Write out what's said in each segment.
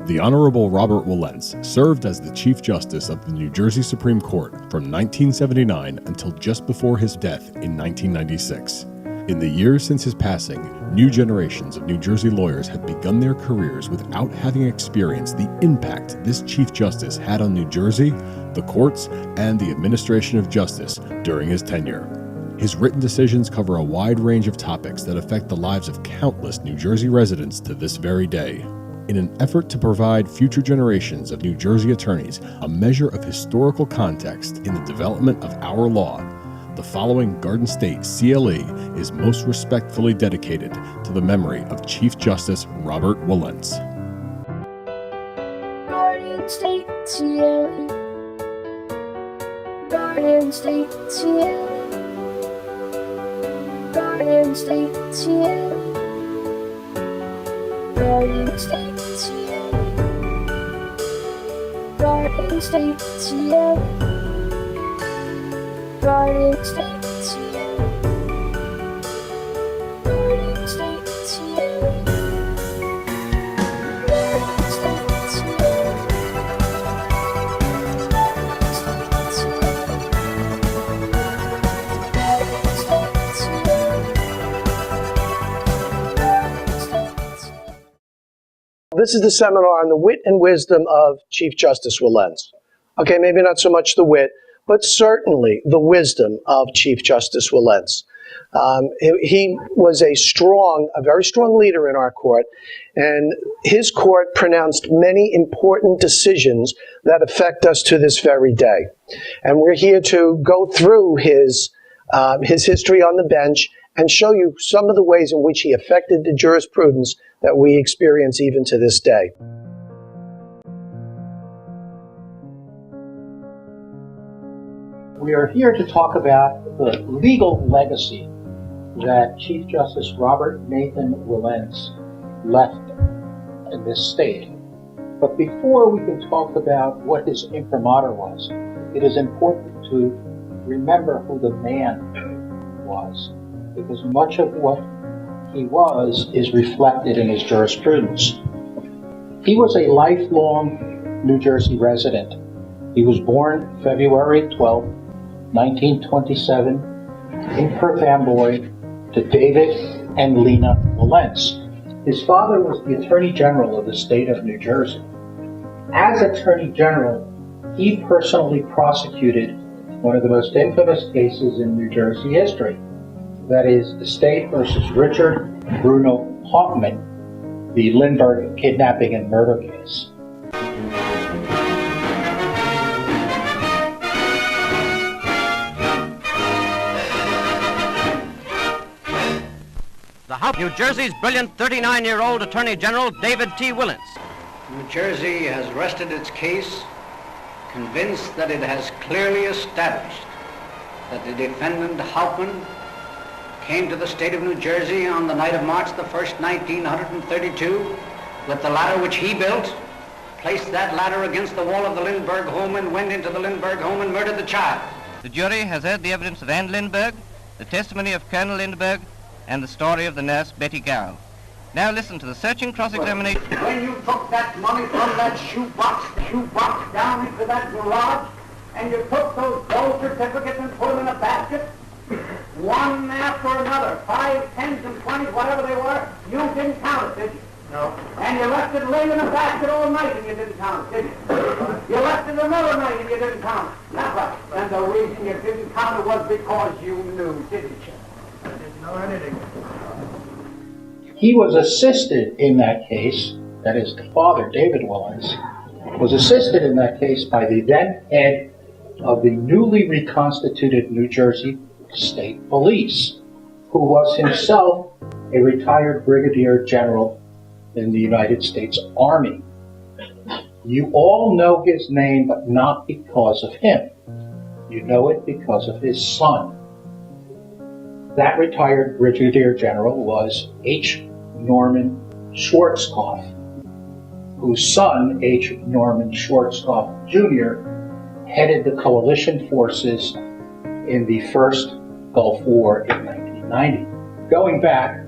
The Honorable Robert Wilentz served as the Chief Justice of the New Jersey Supreme Court from 1979 until just before his death in 1996. In the years since his passing, new generations of New Jersey lawyers have begun their careers without having experienced the impact this Chief Justice had on New Jersey, the courts, and the administration of justice during his tenure. His written decisions cover a wide range of topics that affect the lives of countless New Jersey residents to this very day. In an effort to provide future generations of New Jersey attorneys a measure of historical context in the development of our law, the following Garden State CLE is most respectfully dedicated to the memory of Chief Justice Robert Wilentz. Garden State CLE. Garden State CLE. Garden State CLE. Garden State CLE. Garden State CLE. Garden State CLE. Garden State CLE. Garden State CLE. This is the seminar on the wit and wisdom of Chief Justice Wilentz. Okay, maybe not so much the wit, but certainly the wisdom of Chief Justice Wilentz. He was a very strong leader in our court, and his court pronounced many important decisions that affect us to this very day. And we're here to go through his history on the bench and show you some of the ways in which he affected the jurisprudence that we experience even to this day. We are here to talk about the legal legacy that Chief Justice Robert Nathan Wilentz left in this state. But before we can talk about what his imprimatur was, it is important to remember who the man was, because much of what he was is reflected in his jurisprudence. He was a lifelong New Jersey resident. He was born February 12, 1927, in Perth Amboy, to David and Lena Wilentz. His father was the Attorney General of the state of New Jersey. As Attorney General, he personally prosecuted one of the most infamous cases in New Jersey history. That is the State versus Richard Bruno Hauptmann, the Lindbergh kidnapping and murder case. New Jersey's brilliant 39-year-old Attorney General David T. Wilentz. New Jersey has rested its case, convinced that it has clearly established that the defendant Hauptmann came to the state of New Jersey on the night of March the 1st, 1932, with the ladder which he built, placed that ladder against the wall of the Lindbergh home and went into the Lindbergh home and murdered the child. The jury has heard the evidence of Anne Lindbergh, the testimony of Colonel Lindbergh, and the story of the nurse, Betty Gow. Now listen to the searching cross-examination. When you took that money from that shoebox down into that garage, and you took those gold certificates and put them in a basket, one after another, 5, 10s, and 20s, whatever they were, you didn't count it, did you? No. And you left it laying in a basket all night and you didn't count it, did you? You left it another night and you didn't count it. That's right. And the reason you didn't count it was because you knew, didn't you? I didn't know anything. He was assisted in that case, that is, the father, David Wilentz, was assisted in that case by the then head of the newly reconstituted New Jersey State Police, who was himself a retired brigadier general in the United States Army. You all know his name, but not because of him. You know it because of his son. That retired brigadier general was H. Norman Schwarzkopf, whose son, H. Norman Schwarzkopf Jr., headed the coalition forces in the first Gulf War in 1990. Going back,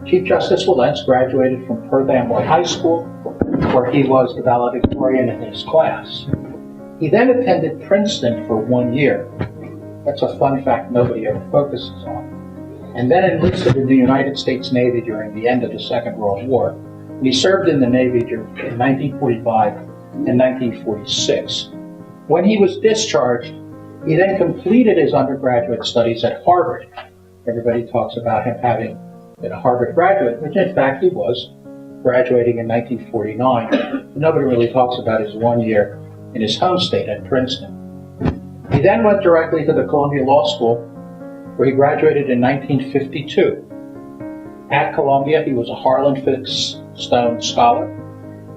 Chief Justice Wilentz graduated from Perth Amboy High School, where he was the valedictorian in his class. He then attended Princeton for 1 year. That's a fun fact nobody ever focuses on. And then enlisted in the United States Navy during the end of the Second World War. And he served in the Navy in 1945 and 1946. When he was discharged, he then completed his undergraduate studies at Harvard. Everybody talks about him having been a Harvard graduate, which in fact he was, graduating in 1949. Nobody really talks about his 1 year in his home state at Princeton. He then went directly to the Columbia Law School, where he graduated in 1952. At Columbia, he was a Harlan Fiske-Stone Scholar,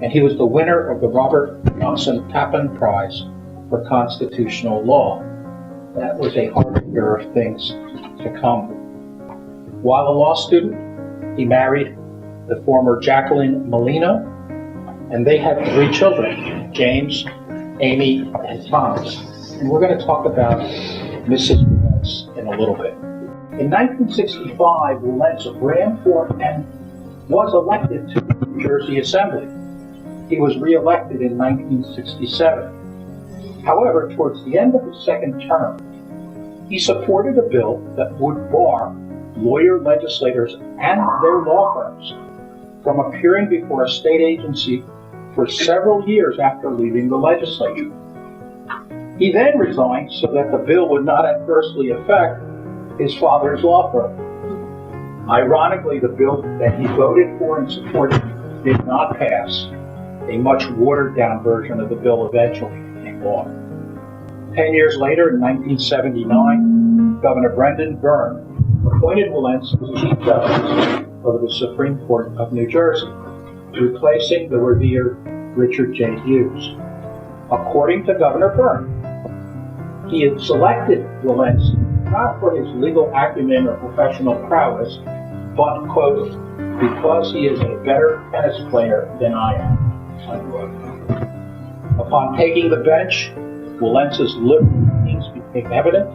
and he was the winner of the Robert Johnson Tappan Prize for Constitutional Law. That was a harbinger of things to come. While a law student, he married the former Jacqueline Molino, and they had 3 children, James, Amy, and Thomas. And we're going to talk about Mrs. Wilentz in a little bit. In 1965, Wilentz ran for and was elected to the New Jersey Assembly. He was re-elected in 1967. However, towards the end of his second term, he supported a bill that would bar lawyer legislators and their law firms from appearing before a state agency for several years after leaving the legislature. He then resigned so that the bill would not adversely affect his father's law firm. Ironically, the bill that he voted for and supported did not pass. A much watered-down version of the bill eventually became law. 10 years later, in 1979, Governor Brendan Byrne appointed Wilentz as Chief Justice of the Supreme Court of New Jersey, replacing the revered Richard J. Hughes. According to Governor Byrne, he had selected Wilentz not for his legal acumen or professional prowess, but, quote, because he is a better tennis player than I am, unquote. Upon taking the bench, Wilentz's liberal leanings became evident,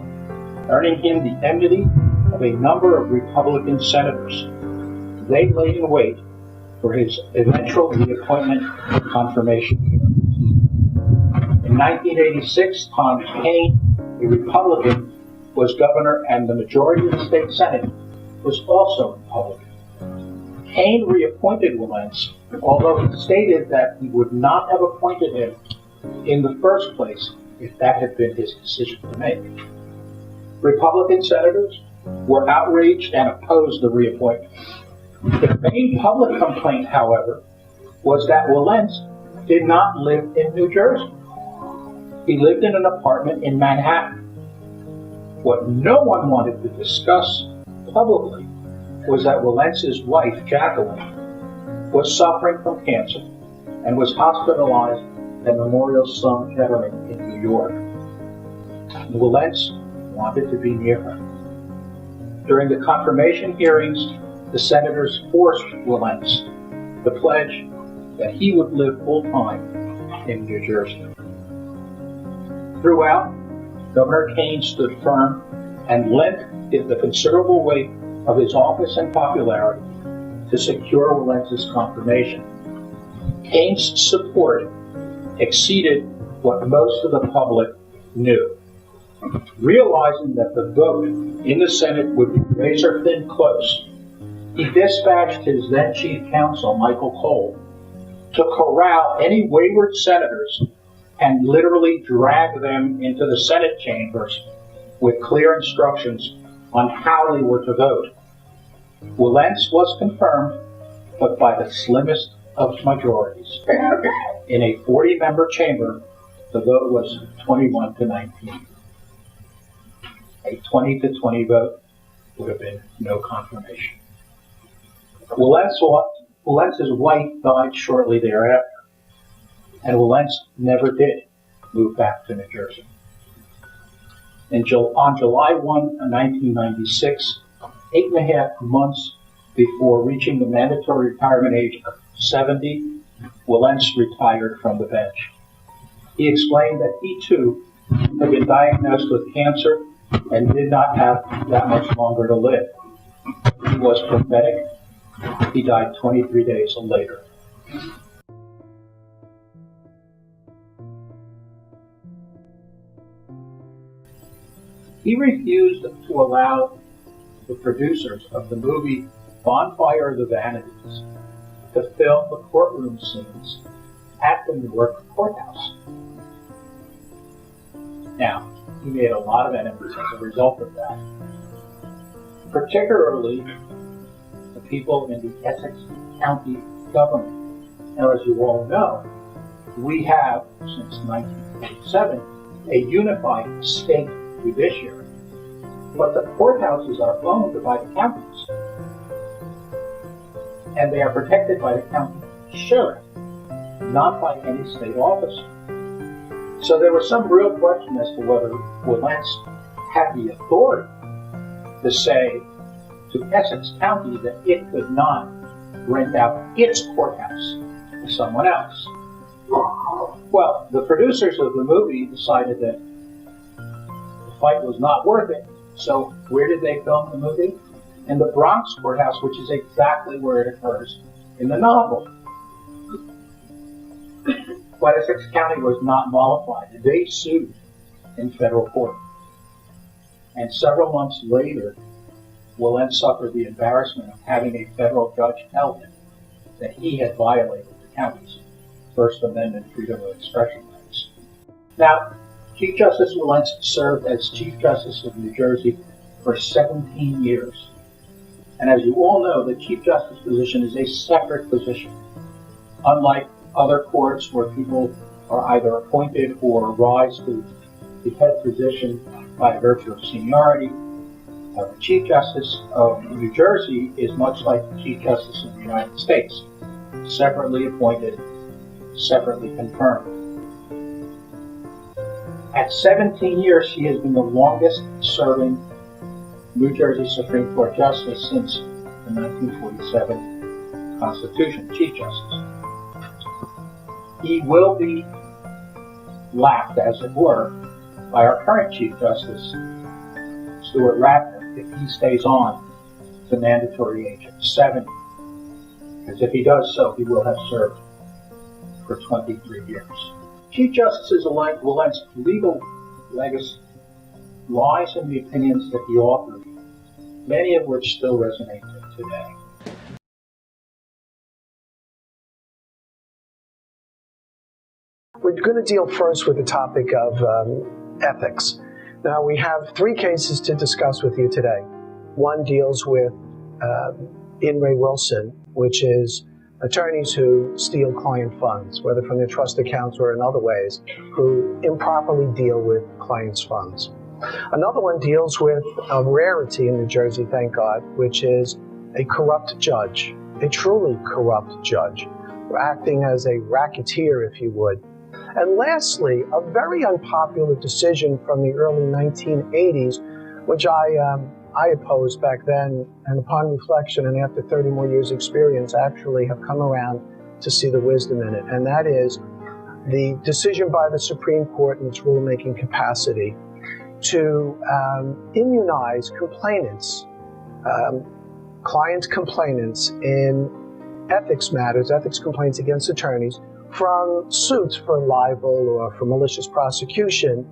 earning him the enmity of a number of Republican senators. They laid in wait for his eventual reappointment and confirmation hearings. In 1986, Tom Paine, a Republican, was governor, and the majority of the state Senate was also Republican. Paine reappointed Wilentz, although he stated that he would not have appointed him in the first place if that had been his decision to make. Republican senators were outraged and opposed the reappointment. The main public complaint, however, was that Wilentz did not live in New Jersey. He lived in an apartment in Manhattan. What no one wanted to discuss publicly was that Wilentz's wife, Jacqueline, was suffering from cancer and was hospitalized at Memorial Sloan Kettering in New York. Wilentz wanted to be near her. During the confirmation hearings, the senators forced Wilentz to pledge that he would live full-time in New Jersey. Throughout, Governor Kane stood firm and lent the considerable weight of his office and popularity to secure Wilentz's confirmation. Kane's support exceeded what most of the public knew. Realizing that the vote in the Senate would be razor-thin close, he dispatched his then chief counsel, Michael Cole, to corral any wayward senators and literally drag them into the Senate chambers with clear instructions on how they were to vote. Wilentz was confirmed, but by the slimmest of majorities. In a 40-member chamber, the vote was 21 to 19. A 20 to 20 vote would have been no confirmation. Wilentz's wife died shortly thereafter, and Wilentz never did move back to New Jersey. On July 1, 1996, 8.5 months before reaching the mandatory retirement age of 70, Wilentz retired from the bench. He explained that he too had been diagnosed with cancer and did not have that much longer to live. He was prophetic He died 23 days later. He refused to allow the producers of the movie Bonfire of the Vanities to film the courtroom scenes at the Newark courthouse. Now, he made a lot of enemies as a result of that, particularly the people in the Essex County government. Now, as you all know, we have, since 1947, a unified state judiciary, but the courthouses are owned by the counties, and they are protected by the county sheriff, not by any state officer. So there was some real question as to whether Wilentz had the authority to say to Essex County that it could not rent out its courthouse to someone else. Well, the producers of the movie decided that the fight was not worth it, so where did they film the movie? In the Bronx courthouse, which is exactly where it occurs in the novel. But Essex County was not mollified. They sued in federal court. And several months later, Wilentz suffered the embarrassment of having a federal judge tell him that he had violated the county's First Amendment freedom of expression rights. Now, Chief Justice Wilentz served as Chief Justice of New Jersey for 17 years. And as you all know, the Chief Justice position is a separate position. Unlike other courts where people are either appointed or rise to the head position by virtue of seniority, the Chief Justice of New Jersey is much like the Chief Justice of the United States, separately appointed, separately confirmed. At 17 years, she has been the longest serving New Jersey Supreme Court Justice since the 1947 Constitution, Chief Justice. He will be lapped, as it were, by our current Chief Justice, Stuart Ratner, if he stays on the mandatory age of 70. Because if he does so, he will have served for 23 years. Chief Justice-elect Wilentz's legal legacy lies in the opinions that he authored, many of which still resonate today. We're going to deal first with the topic of ethics. Now, we have three cases to discuss with you today. One deals with In re Wilson, which is attorneys who steal client funds, whether from their trust accounts or in other ways, who improperly deal with clients' funds. Another one deals with a rarity in New Jersey, thank God, which is a corrupt judge, a truly corrupt judge, acting as a racketeer, if you would. And lastly, a very unpopular decision from the early 1980s, which I opposed back then, and upon reflection and after 30 more years' experience, actually have come around to see the wisdom in it. And that is the decision by the Supreme Court in its rulemaking capacity to immunize complainants, client complainants in ethics matters, ethics complaints against attorneys, from suits for libel or for malicious prosecution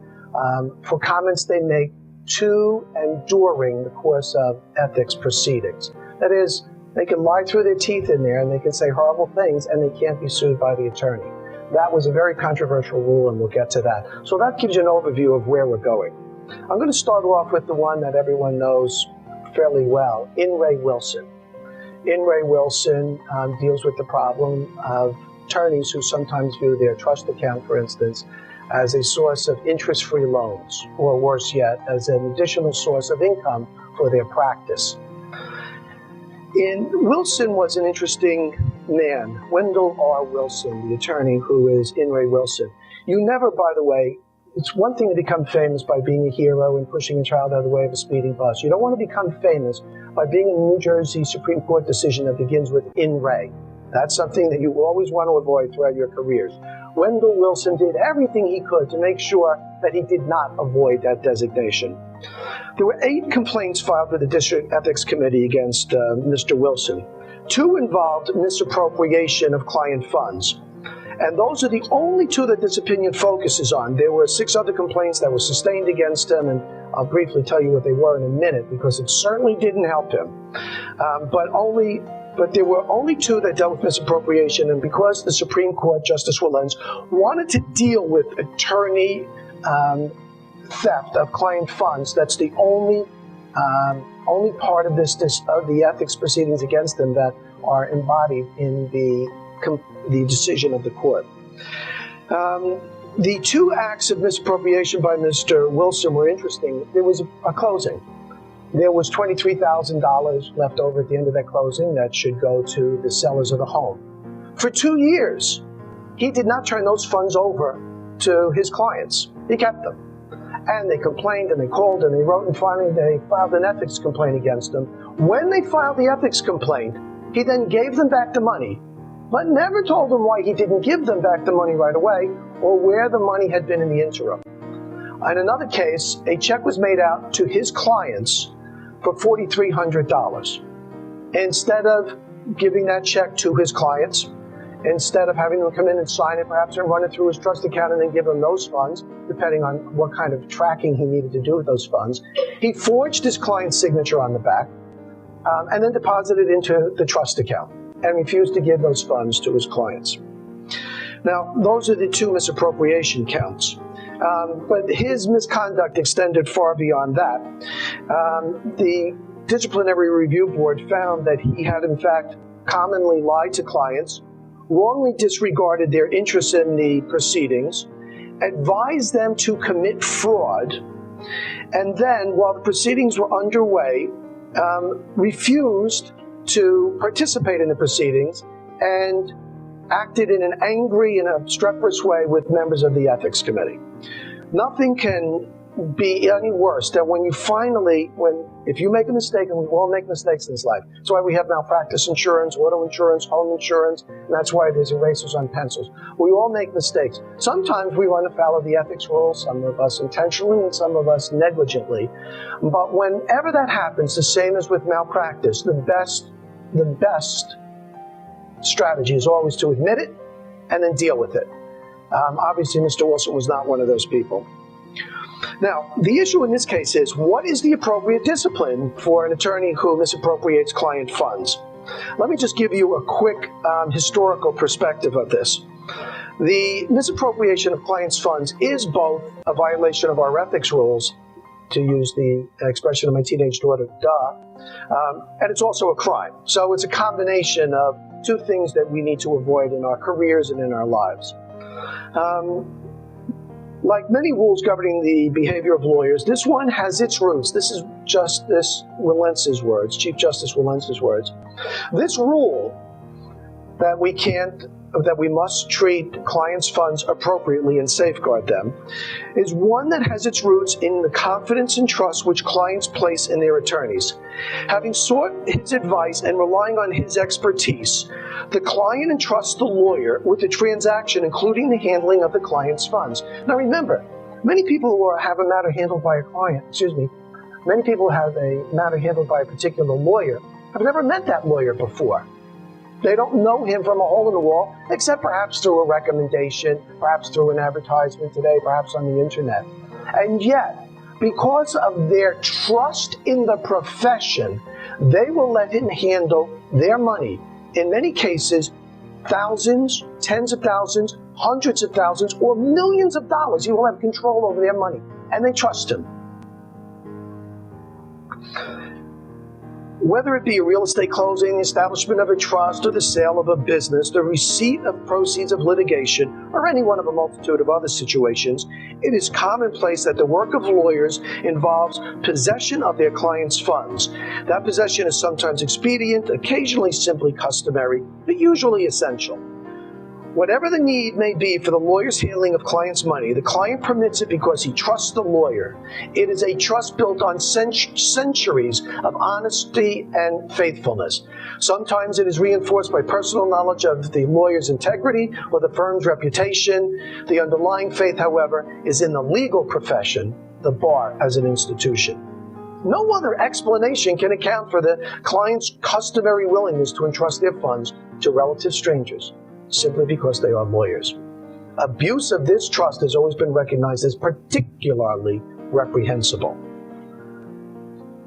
for comments they make to and during the course of ethics proceedings. That is, they can lie through their teeth in there and they can say horrible things and they can't be sued by the attorney. That was a very controversial rule, and we'll get to that. So that gives you an overview of where we're going. I'm going to start off with the one that everyone knows fairly well, In re Wilson. In re Wilson deals with the problem of attorneys who sometimes view their trust account, for instance, as a source of interest-free loans, or worse yet, as an additional source of income for their practice. Wilson was an interesting man, Wendell R. Wilson, the attorney who is In re Wilson. You never, by the way, it's one thing to become famous by being a hero and pushing a child out of the way of a speeding bus. You don't want to become famous by being in a New Jersey Supreme Court decision that begins with in re. That's something that you always want to avoid throughout your careers. Wendell Wilson did everything he could to make sure that he did not avoid that designation. There were 8 complaints filed with the District Ethics Committee against Mr. Wilson. 2 involved misappropriation of client funds. And those are the only 2 that this opinion focuses on. There were 6 other complaints that were sustained against him, and I'll briefly tell you what they were in a minute, because it certainly didn't help him. But there were only 2 that dealt with misappropriation, and because the Supreme Court, Justice Wilentz, wanted to deal with attorney theft of client funds, that's the only part of of the ethics proceedings against them that are embodied in the decision of the court. The 2 acts of misappropriation by Mr. Wilson were interesting. There was a closing. There was $23,000 left over at the end of that closing that should go to the sellers of the home. For 2 years, he did not turn those funds over to his clients. He kept them. And they complained, and they called, and they wrote, and finally they filed an ethics complaint against him. When they filed the ethics complaint, he then gave them back the money, but never told them why he didn't give them back the money right away, or where the money had been in the interim. In another case, a check was made out to his clients for $4,300. Instead of giving that check to his clients, instead of having them come in and sign it, perhaps, and run it through his trust account and then give them those funds, depending on what kind of tracking he needed to do with those funds, he forged his client's signature on the back and then deposited it into the trust account and refused to give those funds to his clients. Now, those are the 2 misappropriation counts. But his misconduct extended far beyond that. The Disciplinary Review Board found that he had, in fact, commonly lied to clients, wrongly disregarded their interest in the proceedings, advised them to commit fraud, and then, while the proceedings were underway, refused to participate in the proceedings and acted in an angry and obstreperous way with members of the ethics committee. Nothing can be any worse than when you finally, if you make a mistake, and we all make mistakes in this life. That's why we have malpractice insurance, auto insurance, home insurance, and that's why there's erasers on pencils. We all make mistakes. Sometimes we run afoul of the ethics rules, some of us intentionally and some of us negligently. But whenever that happens, the same as with malpractice, the best strategy is always to admit it and then deal with it. Obviously, Mr. Wilson was not one of those people. Now, the issue in this case is, what is the appropriate discipline for an attorney who misappropriates client funds? Let me just give you a quick historical perspective of this. The misappropriation of clients' funds is both a violation of our ethics rules, to use the expression of my teenage daughter, and it's also a crime. So it's a combination of 2 things that we need to avoid in our careers and in our lives. Like many rules governing the behavior of lawyers, this one has its roots. This is Justice Wilentz's words, Chief Justice Wilentz's words. This rule that we must treat clients' funds appropriately and safeguard them is one that has its roots in the confidence and trust which clients place in their attorneys. Having sought his advice and relying on his expertise, the client entrusts the lawyer with the transaction, including the handling of the client's funds. Now remember, many people who have a matter handled by a many people have a matter handled by a particular lawyer have never met that lawyer before. They don't know him from a hole in the wall, except perhaps through a recommendation, perhaps through an advertisement today, perhaps on the internet. And yet, because of their trust in the profession, they will let him handle their money. In many cases, thousands, tens of thousands, hundreds of thousands, or millions of dollars. He will have control over their money, and they trust him. Whether it be a real estate closing, the establishment of a trust, or the sale of a business, the receipt of proceeds of litigation, or any one of a multitude of other situations, it is commonplace that the work of lawyers involves possession of their clients' funds. That possession is sometimes expedient, occasionally simply customary, but usually essential. Whatever the need may be for the lawyer's handling of clients' money, the client permits it because he trusts the lawyer. It is a trust built on centuries of honesty and faithfulness. Sometimes it is reinforced by personal knowledge of the lawyer's integrity or the firm's reputation. The underlying faith, however, is in the legal profession, the bar as an institution. No other explanation can account for the client's customary willingness to entrust their funds to relative strangers, simply because they are lawyers. Abuse of this trust has always been recognized as particularly reprehensible.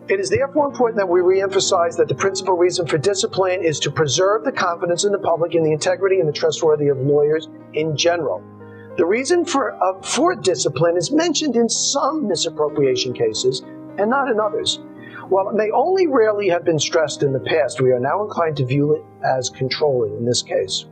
It is therefore important that we reemphasize that the principal reason for discipline is to preserve the confidence in the public in the integrity and the trustworthiness of lawyers in general. The reason for discipline is mentioned in some misappropriation cases and not in others. While it may only rarely have been stressed in the past, we are now inclined to view it as controlling in this case.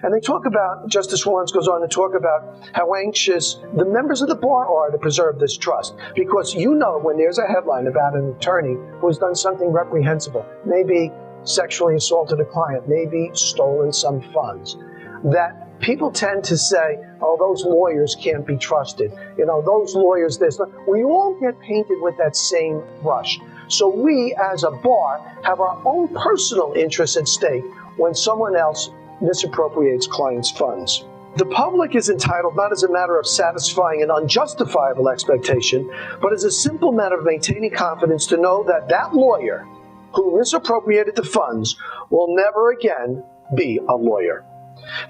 And they talk about, Justice Wilentz goes on to talk about how anxious the members of the bar are to preserve this trust. Because you know when there's a headline about an attorney who has done something reprehensible, maybe sexually assaulted a client, maybe stolen some funds, that people tend to say, oh, those lawyers can't be trusted. You know, those lawyers, this. We all get painted with that same brush. So we, as a bar, have our own personal interests at stake when someone else misappropriates clients' funds. The public is entitled not as a matter of satisfying an unjustifiable expectation, but as a simple matter of maintaining confidence to know that that lawyer who misappropriated the funds will never again be a lawyer.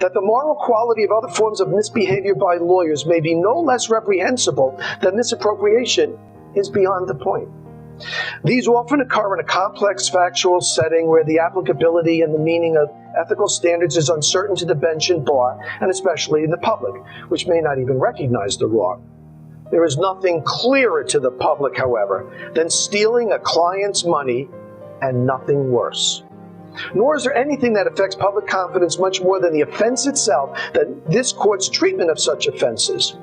That the moral quality of other forms of misbehavior by lawyers may be no less reprehensible than misappropriation is beyond the point. These often occur in a complex factual setting where the applicability and the meaning of ethical standards is uncertain to the bench and bar, and especially in the public, which may not even recognize the wrong. There is nothing clearer to the public, however, than stealing a client's money, and nothing worse. Nor is there anything that affects public confidence much more than the offense itself, than this court's treatment of such offenses.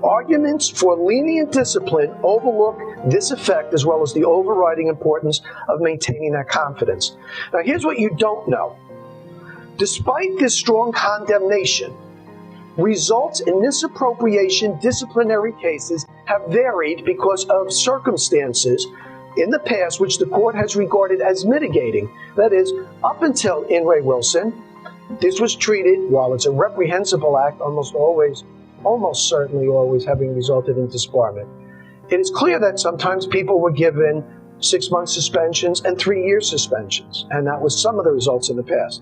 Arguments for lenient discipline overlook this effect as well as the overriding importance of maintaining that confidence. Now, here's what you don't know. Despite this strong condemnation, results in misappropriation disciplinary cases have varied because of circumstances in the past which the court has regarded as mitigating. That is, up until In re Wilson, this was treated, while it's a reprehensible act, almost certainly always having resulted in disbarment. It is clear that sometimes people were given 6-month suspensions and 3-year suspensions, and that was some of the results in the past.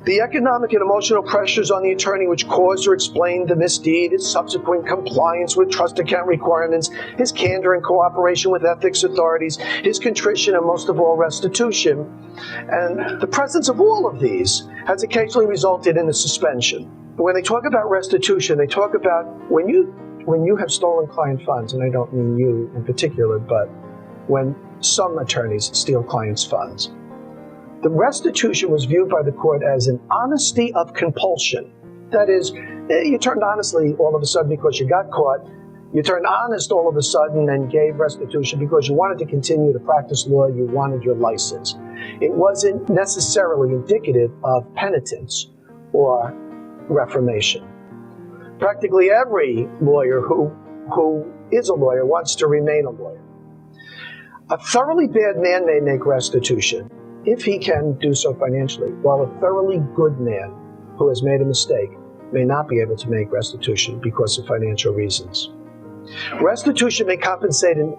The economic and emotional pressures on the attorney which caused or explained the misdeed, his subsequent compliance with trust account requirements, his candor and cooperation with ethics authorities, his contrition, and most of all, restitution. And the presence of all of these has occasionally resulted in a suspension. When they talk about restitution, they talk about when you have stolen client funds, and I don't mean you in particular, but when some attorneys steal clients' funds. The restitution was viewed by the court as an honesty of compulsion. That is, you turned honestly all of a sudden because you got caught. You turned honest all of a sudden and gave restitution because you wanted to continue to practice law, you wanted your license. It wasn't necessarily indicative of penitence or reformation. Practically every lawyer who is a lawyer wants to remain a lawyer. A thoroughly bad man may make restitution, if he can do so financially, while a thoroughly good man who has made a mistake may not be able to make restitution because of financial reasons. Restitution may compensate an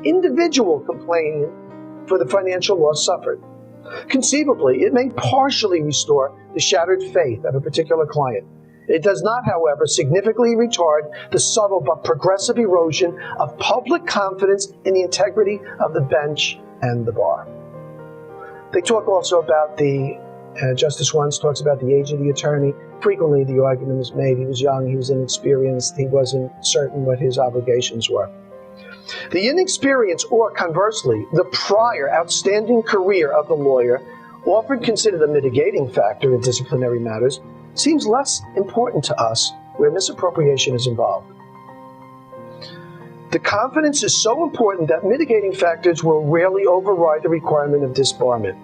individual complainant for the financial loss suffered. Conceivably, it may partially restore the shattered faith of a particular client. It does not, however, significantly retard the subtle but progressive erosion of public confidence in the integrity of the bench and the bar. They talk also about Justice Wilentz talks about the age of the attorney. Frequently, the argument is made he was young, he was inexperienced, he wasn't certain what his obligations were. The inexperience, or conversely, the prior outstanding career of the lawyer, often considered a mitigating factor in disciplinary matters, seems less important to us where misappropriation is involved. The confidence is so important that mitigating factors will rarely override the requirement of disbarment.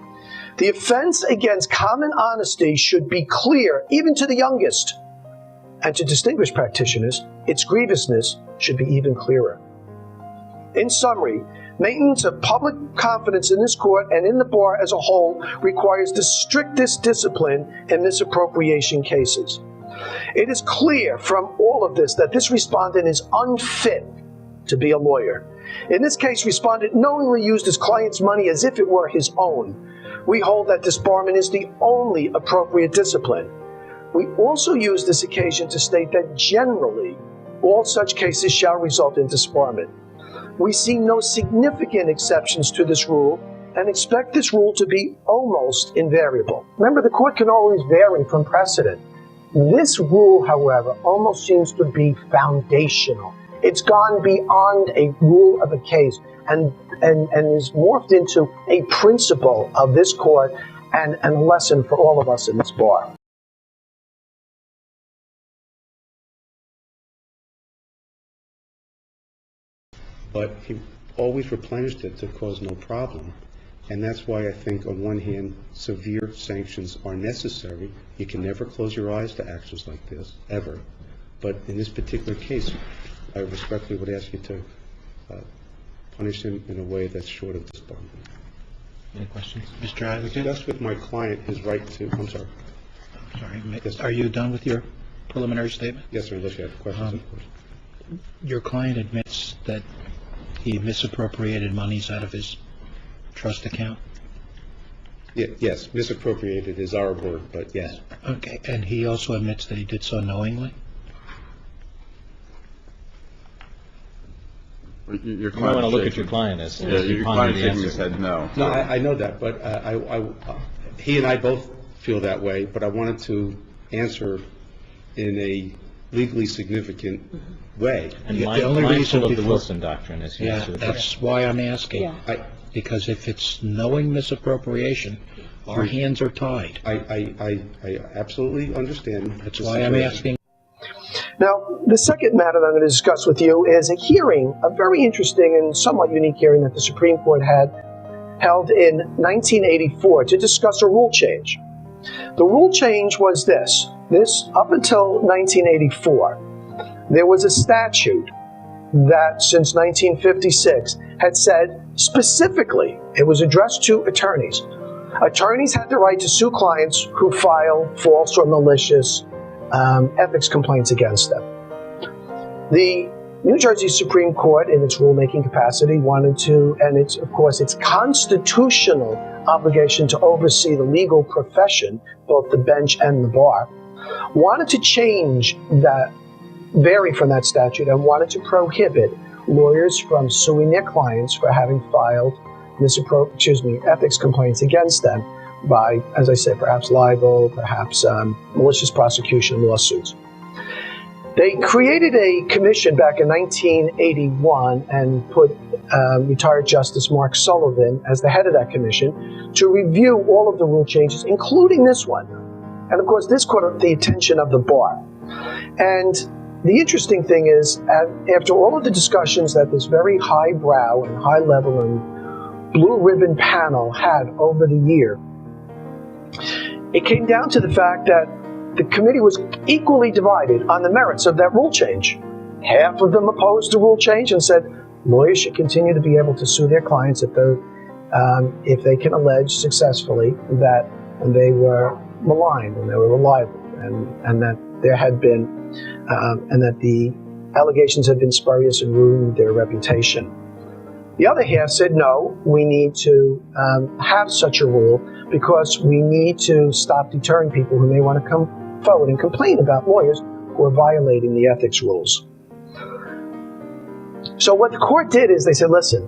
The offense against common honesty should be clear even to the youngest, and to distinguished practitioners, its grievousness should be even clearer. In summary, maintenance of public confidence in this court and in the bar as a whole requires the strictest discipline in misappropriation cases. It is clear from all of this that this respondent is unfit to be a lawyer. In this case, respondent knowingly used his client's money as if it were his own. We hold that disbarment is the only appropriate discipline. We also use this occasion to state that generally, all such cases shall result in disbarment. We see no significant exceptions to this rule and expect this rule to be almost invariable. Remember, the court can always vary from precedent. This rule, however, almost seems to be foundational. It's gone beyond a rule of a case and is morphed into a principle of this court and a lesson for all of us in this bar. But he always replenished it to cause no problem. And that's why I think, on one hand, severe sanctions are necessary. You can never close your eyes to actions like this, ever. But in this particular case, I respectfully would ask you to punish him in a way that's short of disbarment. Any questions? Mr. Advocate? Discuss with my client his right to, I'm sorry. Sorry. Yes, Are you done with your preliminary statement? Yes, sir, unless you have questions, of course. Your client admits that he misappropriated monies out of his trust account? Yes, misappropriated is our word, but yes. Okay, and he also admits that he did so knowingly? You might want to look at your client as your client shaking his head no. No, I know that, but he and I both feel that way, but I wanted to answer in a legally significant way. And The only reason of the before- Wilson doctrine is he Yeah, answered the that's why I'm asking. Yeah. Because if it's knowing misappropriation, our hands are tied. I absolutely understand. That's why I'm asking. Now, the second matter that I'm going to discuss with you is a hearing, a very interesting and somewhat unique hearing that the Supreme Court had held in 1984 to discuss a rule change. The rule change was this. Up until 1984, there was a statute that since 1956 had said specifically, it was addressed to attorneys. Attorneys had the right to sue clients who file false or malicious ethics complaints against them. The New Jersey Supreme Court, in its rulemaking capacity, wanted to, and it's, of course, its constitutional obligation to oversee the legal profession, both the bench and the bar, wanted to change that, vary from that statute, and wanted to prohibit lawyers from suing their clients for having filed ethics complaints against them by, as I said, perhaps libel, perhaps malicious prosecution lawsuits. They created a commission back in 1981 and put retired Justice Mark Sullivan as the head of that commission to review all of the rule changes, including this one. And of course, this caught the attention of the bar. And the interesting thing is, after all of the discussions that this very highbrow and high-level and blue ribbon panel had over the year, it came down to the fact that the committee was equally divided on the merits of that rule change. Half of them opposed the rule change and said lawyers should continue to be able to sue their clients if they can allege successfully that they were maligned and they were liable, and that there had been and that the allegations had been spurious and ruined their reputation. The other half said, no, we need to have such a rule because we need to stop deterring people who may want to come forward and complain about lawyers who are violating the ethics rules. So what the court did is they said, listen,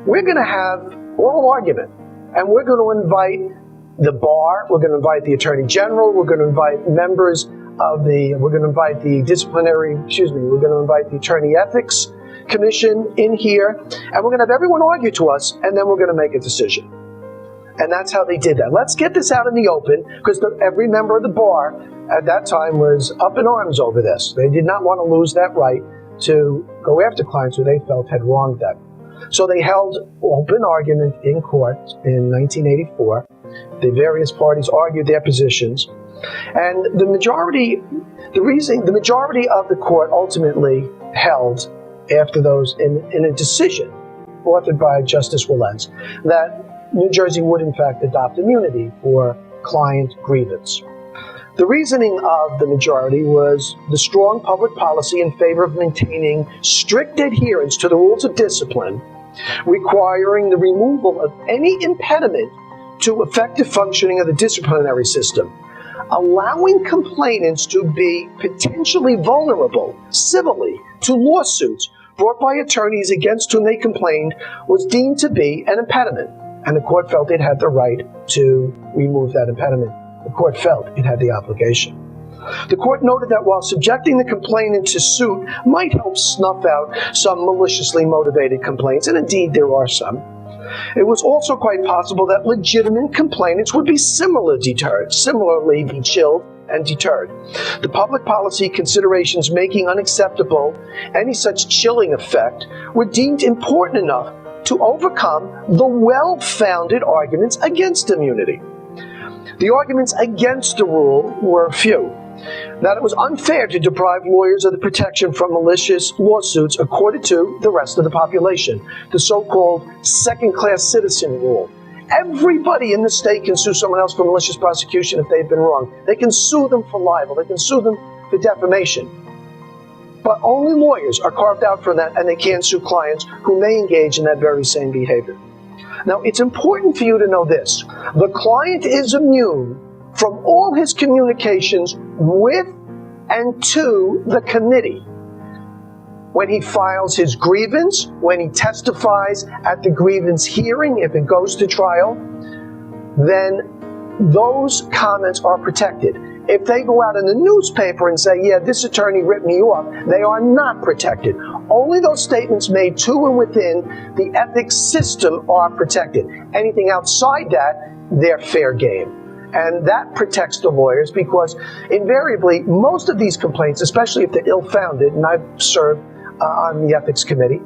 we're going to have oral argument, and we're going to invite the bar, we're going to invite the attorney general, we're going to invite members of we're going to invite the we're going to invite the attorney ethics commission in here, and we're going to have everyone argue to us, and then we're going to make a decision. And that's how they did that. Let's get this out in the open, because every member of the bar at that time was up in arms over this. They did not want to lose that right to go after clients who they felt had wronged them. So they held open argument in court in 1984. The various parties argued their positions. And the majority of the court ultimately held after those in a decision authored by Justice Wilentz that New Jersey would in fact adopt immunity for client grievance. The reasoning of the majority was the strong public policy in favor of maintaining strict adherence to the rules of discipline, requiring the removal of any impediment to effective functioning of the disciplinary system, allowing complainants to be potentially vulnerable civilly to lawsuits brought by attorneys against whom they complained was deemed to be an impediment, and the court felt it had the right to remove that impediment. The court felt it had the obligation. The court noted that while subjecting the complainant to suit might help snuff out some maliciously motivated complaints, and indeed there are some, it was also quite possible that legitimate complainants would be similarly be chilled and deterred. The public policy considerations making unacceptable any such chilling effect were deemed important enough to overcome the well-founded arguments against immunity. The arguments against the rule were few. That it was unfair to deprive lawyers of the protection from malicious lawsuits accorded to the rest of the population, the so-called second-class citizen rule. Everybody in the state can sue someone else for malicious prosecution if they've been wrong. They can sue them for libel. They can sue them for defamation. But only lawyers are carved out from that, and they can't sue clients who may engage in that very same behavior. Now, it's important for you to know this. The client is immune from all his communications with and to the committee. When he files his grievance, when he testifies at the grievance hearing, if it goes to trial, then those comments are protected. If they go out in the newspaper and say, yeah, this attorney ripped me off, they are not protected. Only those statements made to and within the ethics system are protected. Anything outside that, they're fair game. And that protects the lawyers because invariably, most of these complaints, especially if they're ill-founded, and I've served on the ethics committee,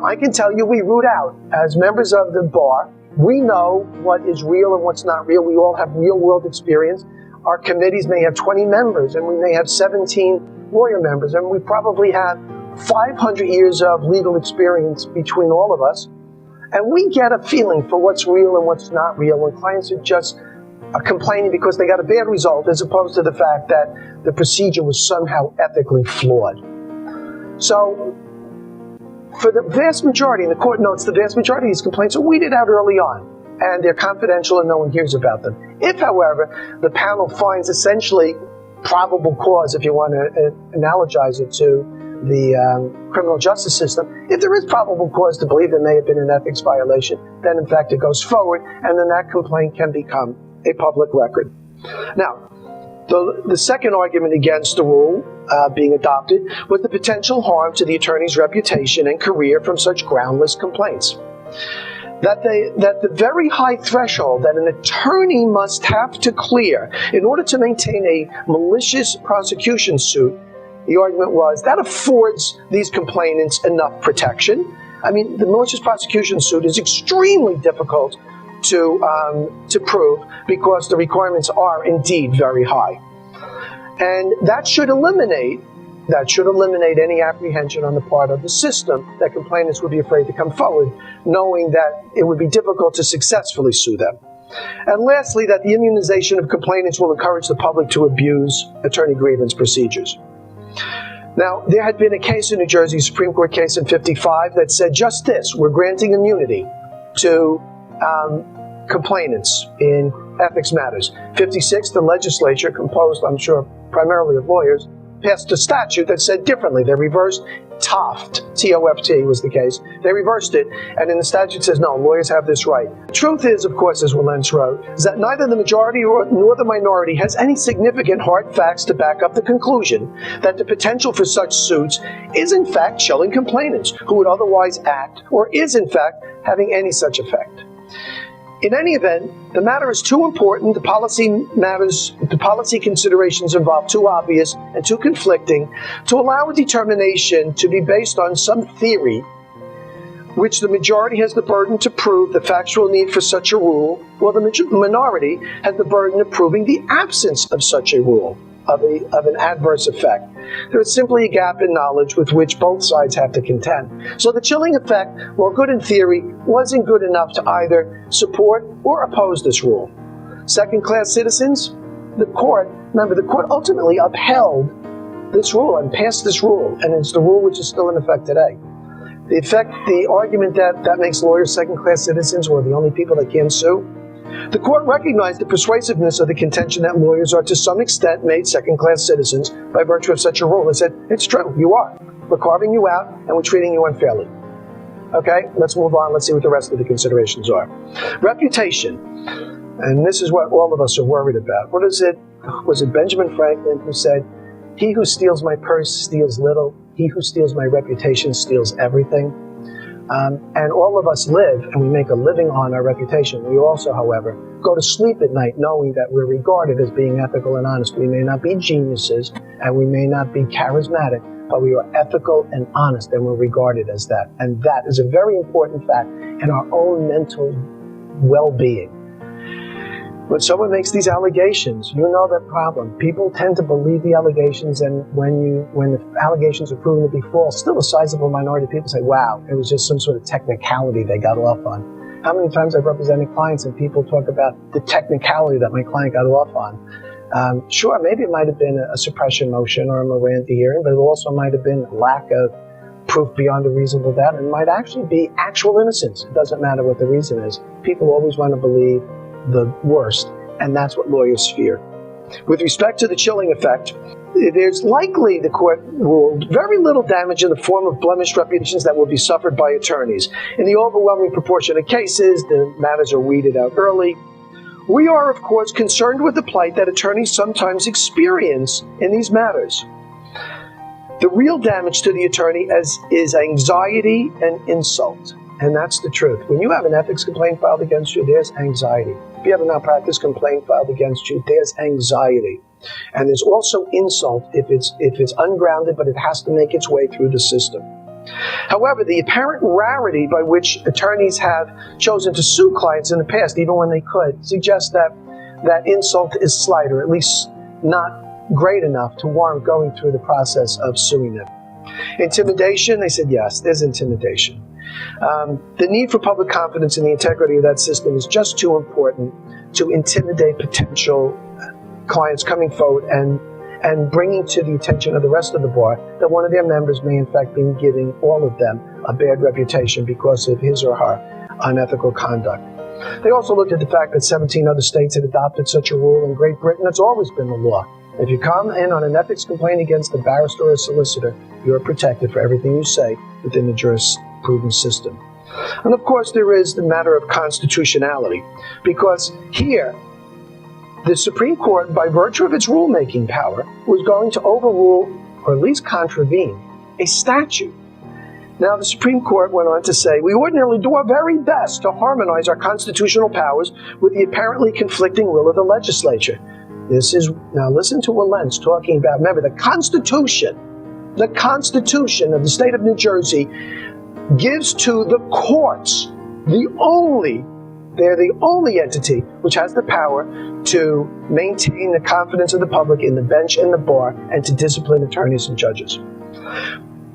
I can tell you we root out, as members of the bar, we know what is real and what's not real. We all have real-world experience. Our committees may have 20 members, and we may have 17 lawyer members, and we probably have 500 years of legal experience between all of us. And we get a feeling for what's real and what's not real when clients are just complaining because they got a bad result, as opposed to the fact that the procedure was somehow ethically flawed. So, for the vast majority, and the court notes the vast majority of these complaints are weeded out early on, and they're confidential and no one hears about them. If, however, the panel finds essentially probable cause, if you want to analogize it to the criminal justice system, if there is probable cause to believe there may have been an ethics violation, then in fact it goes forward, and then that complaint can become a public record. Now, the second argument against the rule being adopted was the potential harm to the attorney's reputation and career from such groundless complaints. That the very high threshold that an attorney must have to clear in order to maintain a malicious prosecution suit, the argument was that affords these complainants enough protection. I mean, the malicious prosecution suit is extremely difficult to prove because the requirements are indeed very high. And that should eliminate any apprehension on the part of the system that complainants would be afraid to come forward, knowing that it would be difficult to successfully sue them. And lastly, that the immunization of complainants will encourage the public to abuse attorney grievance procedures. Now, there had been a case in New Jersey, Supreme Court case in '55, that said just this: we're granting immunity to complainants in ethics matters. '56, the legislature, composed, I'm sure, primarily of lawyers, passed a statute that said differently. They reversed Toft, T-O-F-T was the case. They reversed it, and in the statute says, no, lawyers have this right. The truth is, of course, as Wilentz wrote, is that neither the majority nor the minority has any significant hard facts to back up the conclusion that the potential for such suits is in fact chilling complainants who would otherwise act, or is in fact having any such effect. In any event, the matter is too important, the policy considerations involved too obvious and too conflicting to allow a determination to be based on some theory which the majority has the burden to prove the factual need for such a rule, while the minority has the burden of proving the absence of such a rule, of an adverse effect. There is simply a gap in knowledge with which both sides have to contend. So the chilling effect, while good in theory, wasn't good enough to either support or oppose this rule. Second-class citizens, the court Remember, the court ultimately upheld this rule and passed this rule, and it's the rule which is still in effect today. The argument that makes lawyers second-class citizens or the only people that can sue, the court recognized the persuasiveness of the contention that lawyers are to some extent made second-class citizens by virtue of such a rule. It said, it's true, you are. We're carving you out and we're treating you unfairly. Okay, let's move on. Let's see what the rest of the considerations are. Reputation. And this is what all of us are worried about. What is it? Was it Benjamin Franklin who said, "He who steals my purse steals little. He who steals my reputation steals everything"? And all of us live, and we make a living on our reputation. We also, however, go to sleep at night knowing that we're regarded as being ethical and honest. We may not be geniuses, and we may not be charismatic, but we are ethical and honest, and we're regarded as that. And that is a very important fact in our own mental well-being. When someone makes these allegations, you know that problem. People tend to believe the allegations, and when the allegations are proven to be false, still a sizable minority of people say, wow, it was just some sort of technicality they got off on. How many times I've represented clients and people talk about the technicality that my client got off on. Sure, maybe it might have been a suppression motion or a Miranda hearing, but it also might have been lack of proof beyond a reasonable doubt, and it might actually be actual innocence. It doesn't matter what the reason is. People always want to believe the worst, and that's what lawyers fear. With respect to the chilling effect, there's likely, the court ruled, very little damage in the form of blemished reputations that will be suffered by attorneys. In the overwhelming proportion of cases, the matters are weeded out early. We are, of course, concerned with the plight that attorneys sometimes experience in these matters. The real damage to the attorney is anxiety and insult. And that's the truth. When you have an ethics complaint filed against you, there's anxiety. If you have a malpractice complaint filed against you, there's anxiety. And there's also insult if it's ungrounded, but it has to make its way through the system. However, the apparent rarity by which attorneys have chosen to sue clients in the past, even when they could, suggests that insult is slight, or at least not great enough to warrant going through the process of suing them. Intimidation, they said yes, there's intimidation. The need for public confidence in the integrity of that system is just too important to intimidate potential clients coming forward and bringing to the attention of the rest of the bar that one of their members may in fact be giving all of them a bad reputation because of his or her unethical conduct. They also looked at the fact that 17 other states had adopted such a rule. In Great Britain, it's always been the law. If you come in on an ethics complaint against a barrister or a solicitor, you are protected for everything you say within the jurisprudence system. And of course, there is the matter of constitutionality, because here, the Supreme Court, by virtue of its rulemaking power, was going to overrule, or at least contravene, a statute. Now, the Supreme Court went on to say, we ordinarily do our very best to harmonize our constitutional powers with the apparently conflicting will of the legislature. Now listen to Wilentz talking about, remember, the Constitution of the state of New Jersey gives to the courts they're the only entity which has the power to maintain the confidence of the public in the bench and the bar and to discipline attorneys and judges.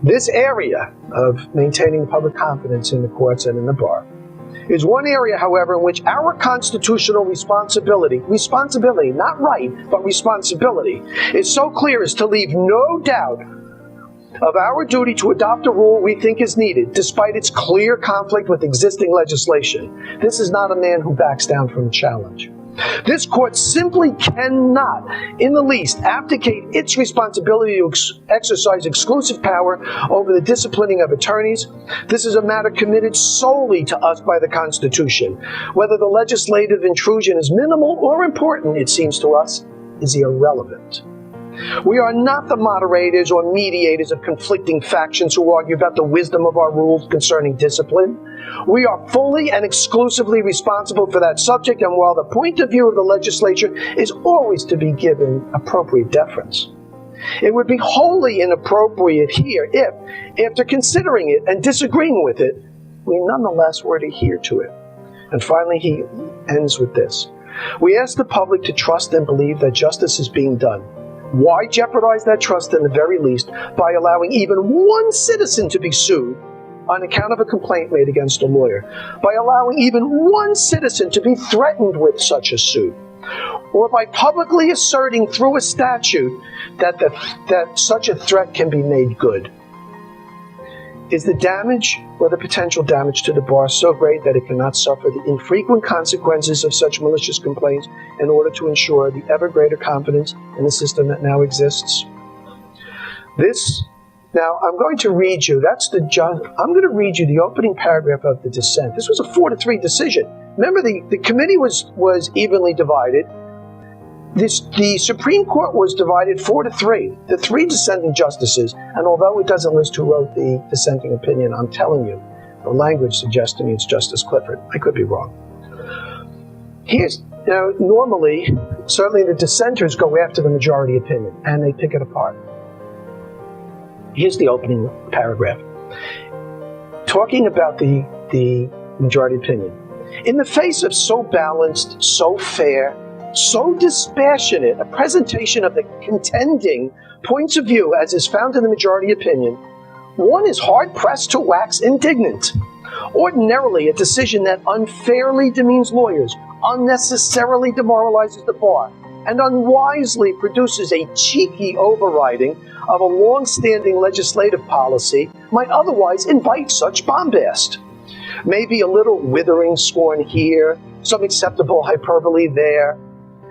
This area of maintaining public confidence in the courts and in the bar is one area, however, in which our constitutional responsibility, not right, but responsibility, is so clear as to leave no doubt of our duty to adopt a rule we think is needed, despite its clear conflict with existing legislation. This is not a man who backs down from a challenge. This court simply cannot, in the least, abdicate its responsibility to exercise exclusive power over the disciplining of attorneys. This is a matter committed solely to us by the Constitution. Whether the legislative intrusion is minimal or important, it seems to us, is irrelevant. We are not the moderators or mediators of conflicting factions who argue about the wisdom of our rules concerning discipline. We are fully and exclusively responsible for that subject, and while the point of view of the legislature is always to be given appropriate deference, it would be wholly inappropriate here if, after considering it and disagreeing with it, we nonetheless were to adhere to it. And finally, he ends with this. We ask the public to trust and believe that justice is being done. Why jeopardize that trust in the very least by allowing even one citizen to be sued on account of a complaint made against a lawyer? By allowing even one citizen to be threatened with such a suit? or by publicly asserting through a statute that such a threat can be made good? Is the damage or the potential damage to the bar so great that it cannot suffer the infrequent consequences of such malicious complaints in order to ensure the ever greater confidence in the system that now exists? Now, I'm going to read you, I'm going to read you the opening paragraph of the dissent. This was a 4-3 decision. Remember, the committee was evenly divided. The Supreme Court was divided 4-3. The 3 dissenting justices, and although it doesn't list who wrote the dissenting opinion, I'm telling you, the language suggests to me it's Justice Clifford. I could be wrong. Now, normally, certainly the dissenters go after the majority opinion, and they pick it apart. Here's the opening paragraph. Talking about the majority opinion. In the face of so balanced, so fair, so dispassionate a presentation of the contending points of view as is found in the majority opinion, one is hard-pressed to wax indignant. Ordinarily, a decision that unfairly demeans lawyers, unnecessarily demoralizes the bar, and unwisely produces a cheeky overriding of a long-standing legislative policy might otherwise invite such bombast. Maybe a little withering scorn here, some acceptable hyperbole there.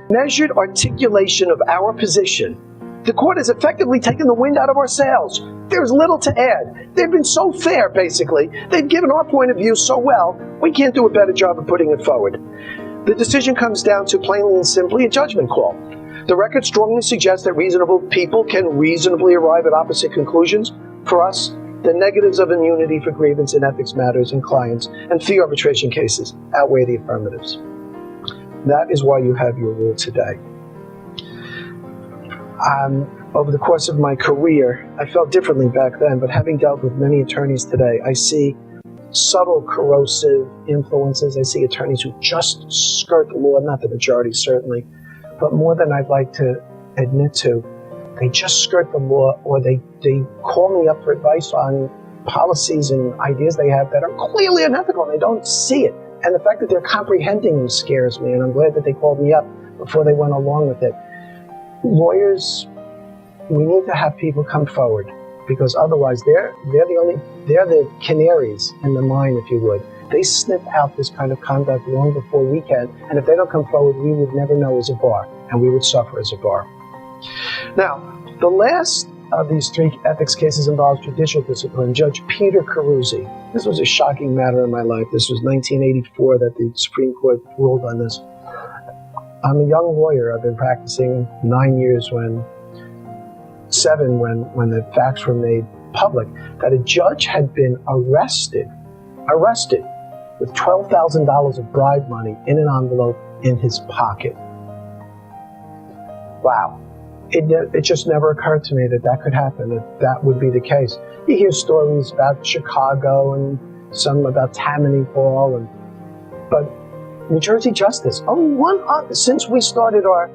Measured articulation of our position. The court has effectively taken the wind out of our sails. There's little to add. They've been so fair, basically. They've given our point of view so well, we can't do a better job of putting it forward. The decision comes down to plainly and simply a judgment call. The record strongly suggests that reasonable people can reasonably arrive at opposite conclusions. For us, the negatives of immunity for grievance and ethics matters in clients and fee arbitration cases outweigh the affirmatives. That is why you have your rule today. Over the course of my career, I felt differently back then, but having dealt with many attorneys today, I see subtle corrosive influences. I see attorneys who just skirt the law, not the majority certainly, but more than I'd like to admit to, they just skirt the law, or they call me up for advice on policies and ideas they have that are clearly unethical, and they don't see it. And the fact that they're comprehending them scares me, and I'm glad that they called me up before they went along with it. Lawyers, we need to have people come forward, because otherwise they're the canaries in the mine, if you would. They sniff out this kind of conduct long before we can, and if they don't come forward, we would never know as a bar, and we would suffer as a bar. Now, the last of these 3 ethics cases involves judicial discipline. Judge Peter Caruzzi. This was a shocking matter in my life. This was 1984 that the Supreme Court ruled on this. I'm a young lawyer. I've been practicing 9 years when the facts were made public, that a judge had been arrested with $12,000 of bribe money in an envelope in his pocket. Wow. It just never occurred to me that could happen, that would be the case. You hear stories about Chicago and some about Tammany Hall, but New Jersey justice, only one, since we started our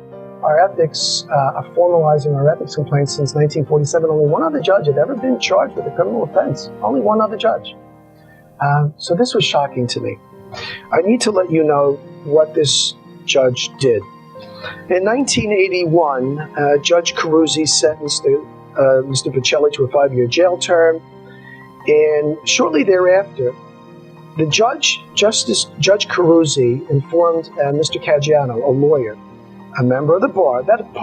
ethics, formalizing our ethics complaints since 1947, only one other judge had ever been charged with a criminal offense. Only one other judge. So this was shocking to me. I need to let you know what this judge did. In 1981, Judge Caruzzi sentenced Mr. Pacelli to a 5-year jail term, and shortly thereafter, the Judge Caruzzi informed Mr. Caggiano, a lawyer, a member of the bar, that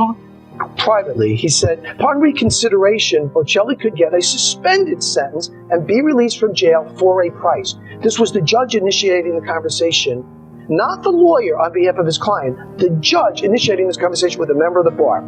privately, he said, upon reconsideration, Pacelli could get a suspended sentence and be released from jail for a price. This was the judge initiating the conversation, not the lawyer on behalf of his client, the judge initiating this conversation with a member of the bar.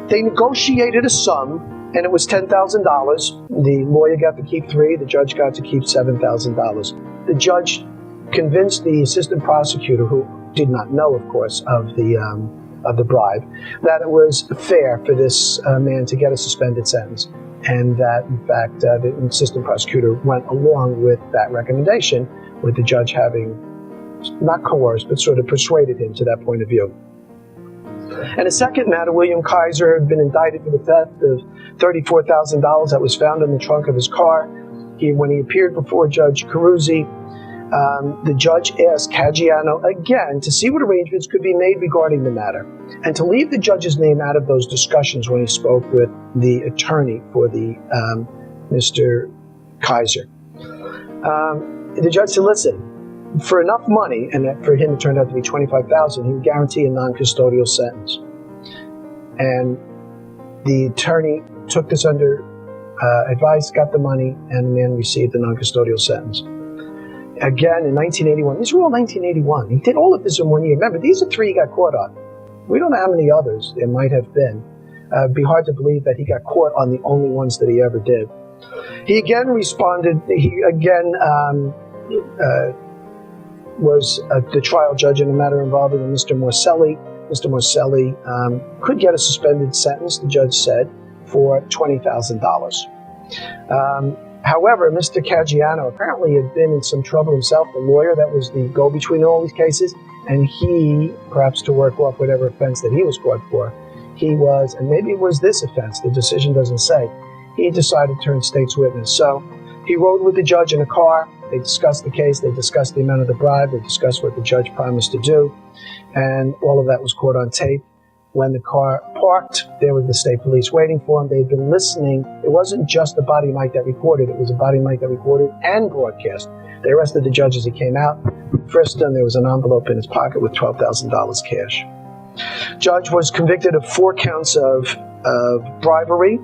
They negotiated a sum, and it was $10,000. The lawyer got to keep $3,000, the judge got to keep $7,000. The judge convinced the assistant prosecutor, who did not know, of course, of the bribe, that it was fair for this man to get a suspended sentence, and that, in fact, the assistant prosecutor went along with that recommendation, with the judge having not coerced, but sort of persuaded him to that point of view. And a second matter, William Kaiser had been indicted for the theft of $34,000 that was found in the trunk of his car. When he appeared before Judge Caruzzi, the judge asked Caggiano again to see what arrangements could be made regarding the matter, and to leave the judge's name out of those discussions when he spoke with the attorney for the Mr. Kaiser. The judge said, listen, for enough money, and for him it turned out to be $25,000, he would guarantee a non-custodial sentence. And the attorney took this under advice, got the money, and the man received the non-custodial sentence. Again, in 1981, these were all 1981. He did all of this in 1 year. Remember, these are 3 he got caught on. We don't know how many others there might have been. It'd be hard to believe that he got caught on the only ones that he ever did. He again responded, he again was the trial judge in a matter involving Mr. Morselli. Mr. Morselli could get a suspended sentence, the judge said, for $20,000. However, Mr. Caggiano apparently had been in some trouble himself, the lawyer that was the go-between in all these cases, and he, perhaps to work off whatever offense that he was caught for, he was, and maybe it was this offense, the decision doesn't say, he decided to turn state's witness. So he rode with the judge in a car. They discussed the case. They discussed the amount of the bribe. They discussed what the judge promised to do. And all of that was caught on tape. When the car parked, there were the state police waiting for him. They'd been listening. It wasn't just a body mic that recorded. It was a body mic that recorded and broadcast. They arrested the judge as he came out. Frisked him. There was an envelope in his pocket with $12,000 cash. Judge was convicted of 4 counts of bribery.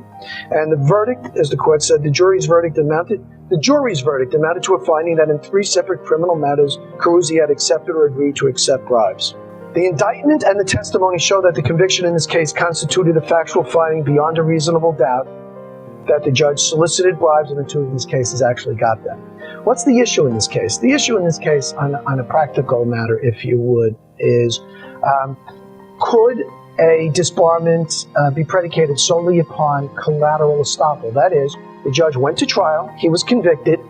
And the verdict, as the court said, the jury's verdict amounted to a finding that in 3 separate criminal matters, Carusi had accepted or agreed to accept bribes. The indictment and the testimony show that the conviction in this case constituted a factual finding beyond a reasonable doubt that the judge solicited bribes, and in 2 of these cases actually got them. What's the issue in this case? The issue in this case, on a practical matter, if you would, is could a disbarment be predicated solely upon collateral estoppel? That is, the judge went to trial, he was convicted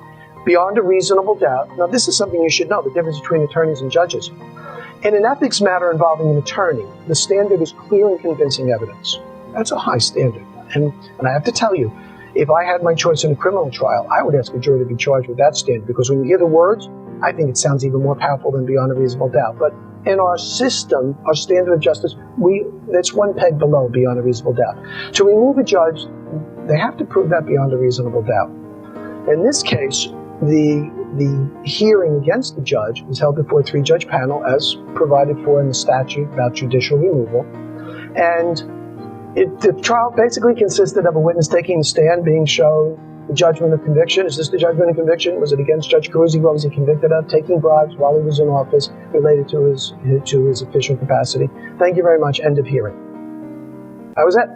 beyond a reasonable doubt. Now, this is something you should know, the difference between attorneys and judges. In an ethics matter involving an attorney, the standard is clear and convincing evidence. That's a high standard. And I have to tell you, if I had my choice in a criminal trial, I would ask a jury to be charged with that standard, because when you hear the words, I think it sounds even more powerful than beyond a reasonable doubt. But in our system, our standard of justice, that's 1 peg below beyond a reasonable doubt. To remove a judge, they have to prove that beyond a reasonable doubt. In this case, the hearing against the judge was held before a 3-judge panel, as provided for in the statute about judicial removal. And the trial basically consisted of a witness taking the stand, being shown the judgment of conviction. Is this the judgment of conviction? Was it against Judge Carusi? What was he convicted of? Taking bribes while he was in office related to his official capacity. Thank you very much. End of hearing. That was it.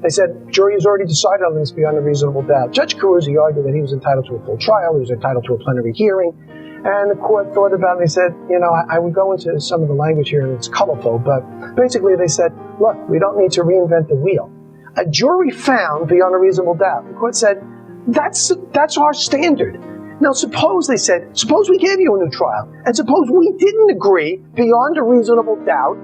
They said, jury has already decided on this beyond a reasonable doubt. Judge Carusi argued that he was entitled to a full trial, he was entitled to a plenary hearing, and the court thought about it and they said, I would go into some of the language here and it's colorful, but basically they said, look, we don't need to reinvent the wheel. A jury found beyond a reasonable doubt. The court said, that's our standard. Now suppose we gave you a new trial, and suppose we didn't agree beyond a reasonable doubt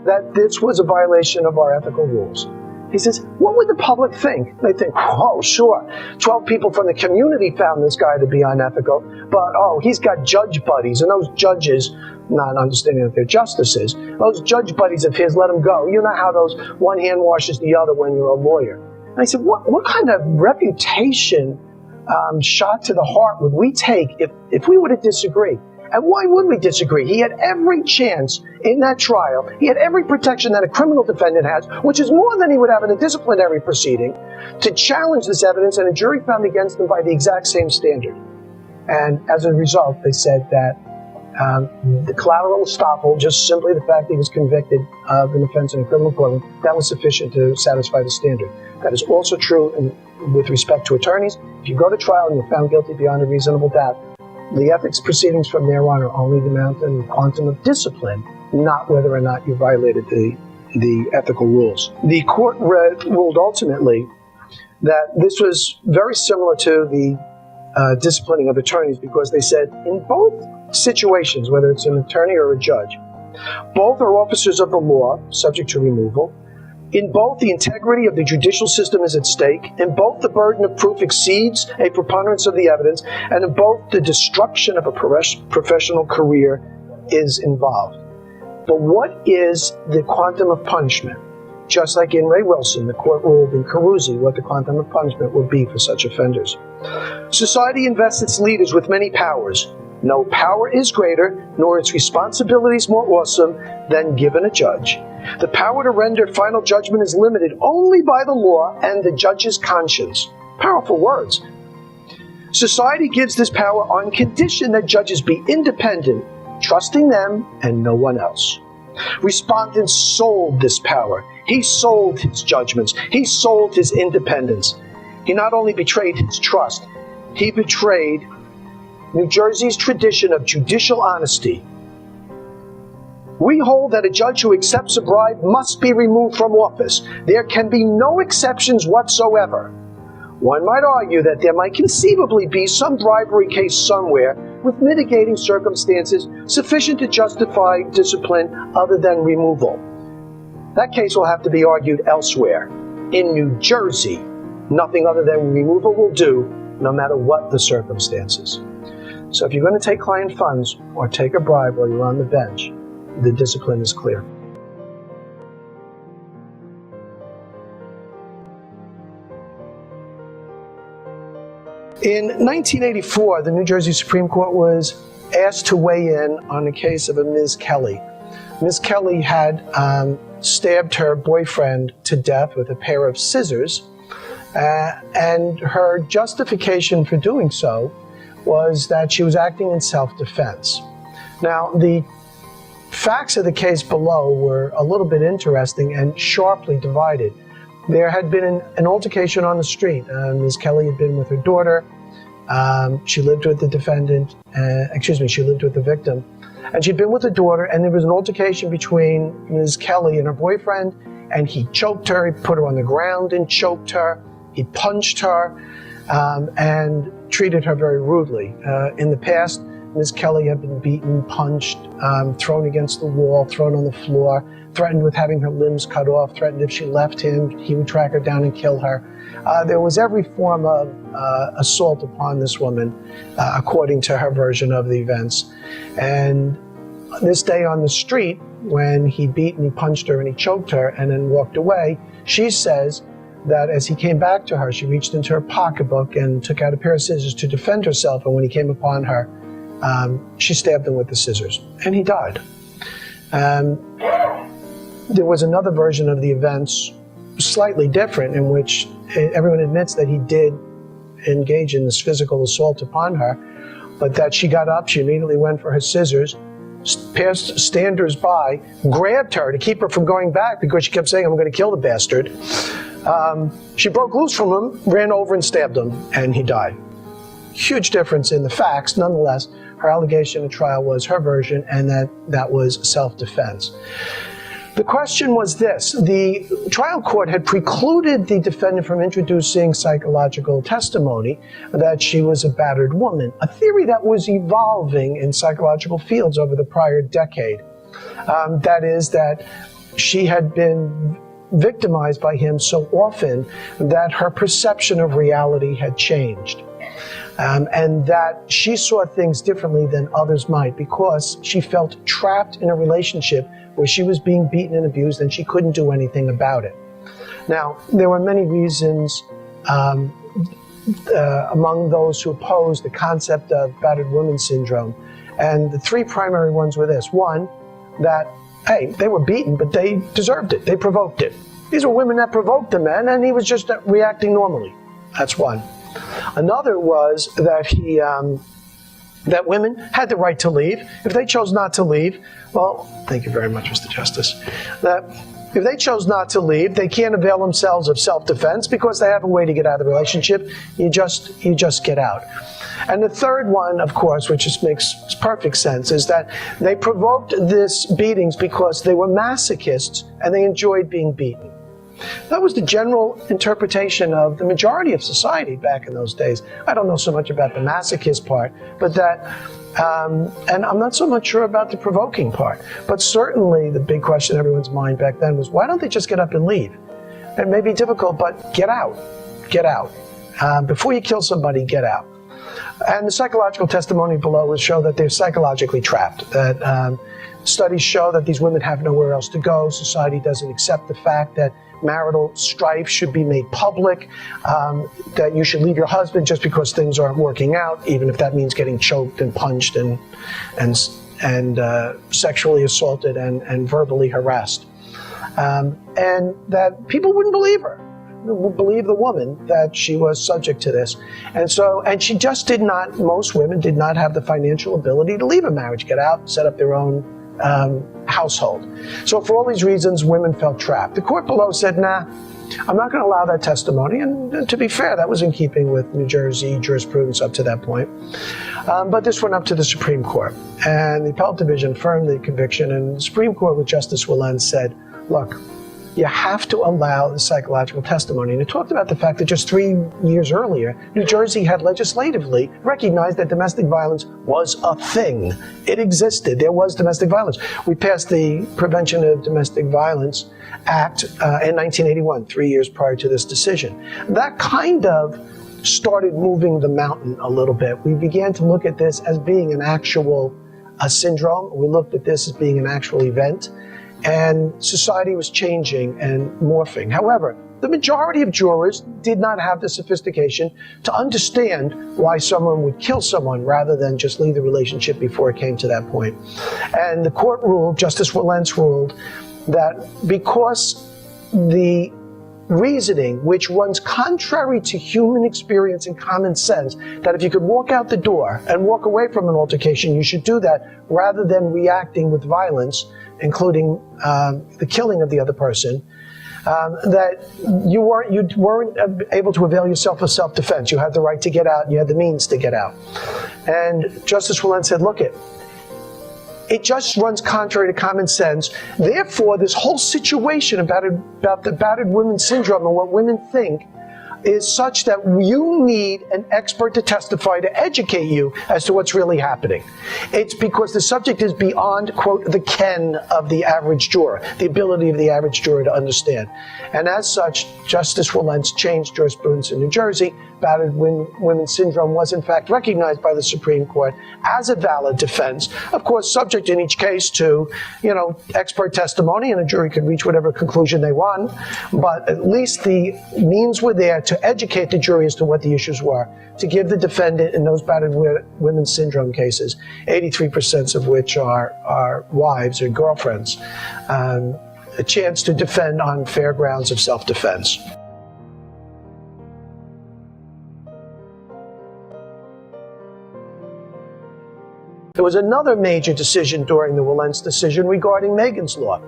that this was a violation of our ethical rules. He says, what would the public think? They think, oh, sure, 12 people from the community found this guy to be unethical, but, he's got judge buddies, and those judges, not understanding that they're justices, those judge buddies of his, let them go. You know how those one hand washes the other when you're a lawyer. And I said, what kind of reputation shot to the heart would we take if we were to disagree? And why would we disagree? He had every chance in that trial. He had every protection that a criminal defendant has, which is more than he would have in a disciplinary proceeding, to challenge this evidence, and a jury found against him by the exact same standard. And as a result, they said that the collateral estoppel, just simply the fact that he was convicted of an offense in a criminal courtroom, that was sufficient to satisfy the standard. That is also true with respect to attorneys. If you go to trial and you're found guilty beyond a reasonable doubt, the ethics proceedings from there on are only the amount and quantum of discipline, not whether or not you violated the ethical rules. The court ruled ultimately that this was very similar to the disciplining of attorneys, because they said in both situations, whether it's an attorney or a judge, both are officers of the law, subject to removal. In both, the integrity of the judicial system is at stake. In both, the burden of proof exceeds a preponderance of the evidence. And in both, the destruction of a professional career is involved. But what is the quantum of punishment? Just like in Ray Wilson, the court ruled in Carusi what the quantum of punishment would be for such offenders. Society invests its leaders with many powers. No power is greater, nor its responsibilities more awesome than given a judge. The power to render final judgment is limited only by the law and the judge's conscience. Powerful words. Society gives this power on condition that judges be independent, trusting them and no one else. Respondent sold this power. He sold his judgments. He sold his independence. He not only betrayed his trust, he betrayed New Jersey's tradition of judicial honesty. We hold that a judge who accepts a bribe must be removed from office. There can be no exceptions whatsoever. One might argue that there might conceivably be some bribery case somewhere with mitigating circumstances sufficient to justify discipline other than removal. That case will have to be argued elsewhere. In New Jersey, nothing other than removal will do, no matter what the circumstances. So if you're going to take client funds or take a bribe while you're on the bench, the discipline is clear. In 1984, the New Jersey Supreme Court was asked to weigh in on the case of a Ms. Kelly. Ms. Kelly had stabbed her boyfriend to death with a pair of scissors, and her justification for doing so was that she was acting in self-defense. Now, the facts of the case below were a little bit interesting and sharply divided. There had been an altercation on the street. Ms. Kelly had been with her daughter. She lived with the defendant, she lived with the victim. And she'd been with the daughter, and there was an altercation between Ms. Kelly and her boyfriend, and he choked her, he put her on the ground and choked her, he punched her, and treated her very rudely. In the past, Ms. Kelly had been beaten, punched, thrown against the wall, thrown on the floor, threatened with having her limbs cut off, threatened if she left him, he would track her down and kill her. There was every form of assault upon this woman, according to her version of the events. And this day on the street, when he beat and he punched her and he choked her and then walked away, she says that as he came back to her, she reached into her pocketbook and took out a pair of scissors to defend herself. And when he came upon her, she stabbed him with the scissors, and he died. There was another version of the events, slightly different, in which everyone admits that he did engage in this physical assault upon her, but that she got up, she immediately went for her scissors, passed standers by, grabbed her to keep her from going back because she kept saying, "I'm going to kill the bastard." She broke loose from him, ran over and stabbed him, and he died. Huge difference in the facts. Nonetheless, her allegation at trial was her version, and that was self-defense. The question was this: the trial court had precluded the defendant from introducing psychological testimony that she was a battered woman, a theory that was evolving in psychological fields over the prior decade. That is, that she had been victimized by him so often that her perception of reality had changed. And that she saw things differently than others might because she felt trapped in a relationship where she was being beaten and abused and she couldn't do anything about it. Now, there were many reasons among those who opposed the concept of battered woman syndrome. And the three primary ones were this. One, that, hey, they were beaten, but they deserved it. They provoked it. These were women that provoked the men, and he was just reacting normally. That's one. Another was that that women had the right to leave. If they chose not to leave, well, thank you very much, Mr. Justice, that if they chose not to leave, they can't avail themselves of self-defense because they have a way to get out of the relationship. You just get out. And the third one, of course, which just makes perfect sense, is that they provoked these beatings because they were masochists and they enjoyed being beaten. That was the general interpretation of the majority of society back in those days. I don't know so much about the masochist part, but that And I'm not so much sure about the provoking part, but certainly the big question in everyone's mind back then was, why don't they just get up and leave? It may be difficult, but get out. Get out. Before you kill somebody, get out. And the psychological testimony below will show that they're psychologically trapped, that studies show that these women have nowhere else to go. Society doesn't accept the fact that marital strife should be made public, that you should leave your husband just because things aren't working out, even if that means getting choked and punched and sexually assaulted and verbally harassed. And that people wouldn't believe her, would believe the woman that she was subject to this. And she just did not, most women did not have the financial ability to leave a marriage, get out, set up their own household. So for all these reasons, women felt trapped. The court below said, nah, I'm not going to allow that testimony. And to be fair, that was in keeping with New Jersey jurisprudence up to that point. But this went up to the Supreme Court. And the appellate division affirmed the conviction. And the Supreme Court, with Justice Wilentz, said, look, you have to allow the psychological testimony. And it talked about the fact that just 3 years earlier, New Jersey had legislatively recognized that domestic violence was a thing. It existed. There was domestic violence. We passed the Prevention of Domestic Violence Act in 1981, 3 years prior to this decision. That kind of started moving the mountain a little bit. We began to look at this as being an actual syndrome. We looked at this as being an actual event. And society was changing and morphing. However, the majority of jurors did not have the sophistication to understand why someone would kill someone rather than just leave the relationship before it came to that point. And the court ruled, Justice Wilentz ruled, that because the reasoning, which runs contrary to human experience and common sense, that if you could walk out the door and walk away from an altercation, you should do that rather than reacting with violence, including the killing of the other person, that you weren't able to avail yourself of self-defense. You had the right to get out, and you had the means to get out. And Justice Wilentz said, look, it just runs contrary to common sense. Therefore, this whole situation about the battered women syndrome and what women think is such that you need an expert to testify to educate you as to what's really happening. It's because the subject is beyond, quote, the ken of the average juror, the ability of the average juror to understand. And as such, Justice Wilentz changed jurisprudence in New Jersey. Battered women syndrome was in fact recognized by the Supreme Court as a valid defense, of course subject in each case to, expert testimony, and a jury could reach whatever conclusion they want, but at least the means were there to educate the jury as to what the issues were, to give the defendant in those battered women syndrome cases, 83% of which are wives or girlfriends, a chance to defend on fair grounds of self-defense. There was another major decision during the Wilentz decision regarding Megan's Law.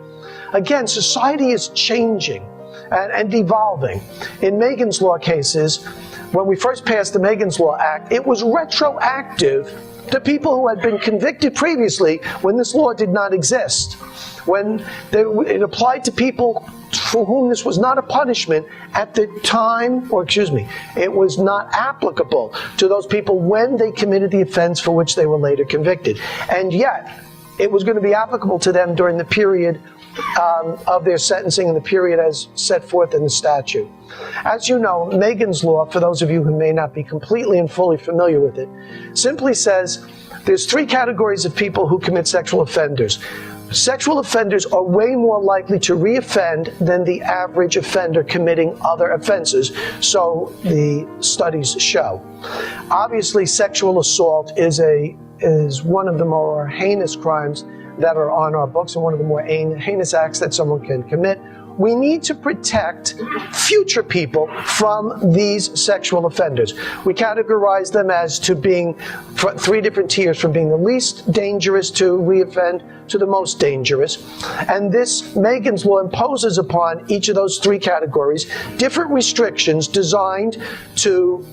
Again, society is changing and evolving. In Megan's Law cases, when we first passed the Megan's Law Act, it was retroactive to people who had been convicted previously when this law did not exist. When it applied to people for whom this was not a punishment at the time, it was not applicable to those people when they committed the offense for which they were later convicted. And yet, it was going to be applicable to them during the period of their sentencing and the period as set forth in the statute. As you know, Megan's Law, for those of you who may not be completely and fully familiar with it, simply says there's 3 categories of people who commit sexual offenders. Sexual offenders are way more likely to reoffend than the average offender committing other offenses, so the studies show. Obviously, sexual assault is one of the more heinous crimes that are on our books and one of the more heinous acts that someone can commit. We need to protect future people from these sexual offenders. We categorize them as to being 3 different tiers, from being the least dangerous to reoffend to the most dangerous. And this Megan's Law imposes upon each of those 3 categories different restrictions designed to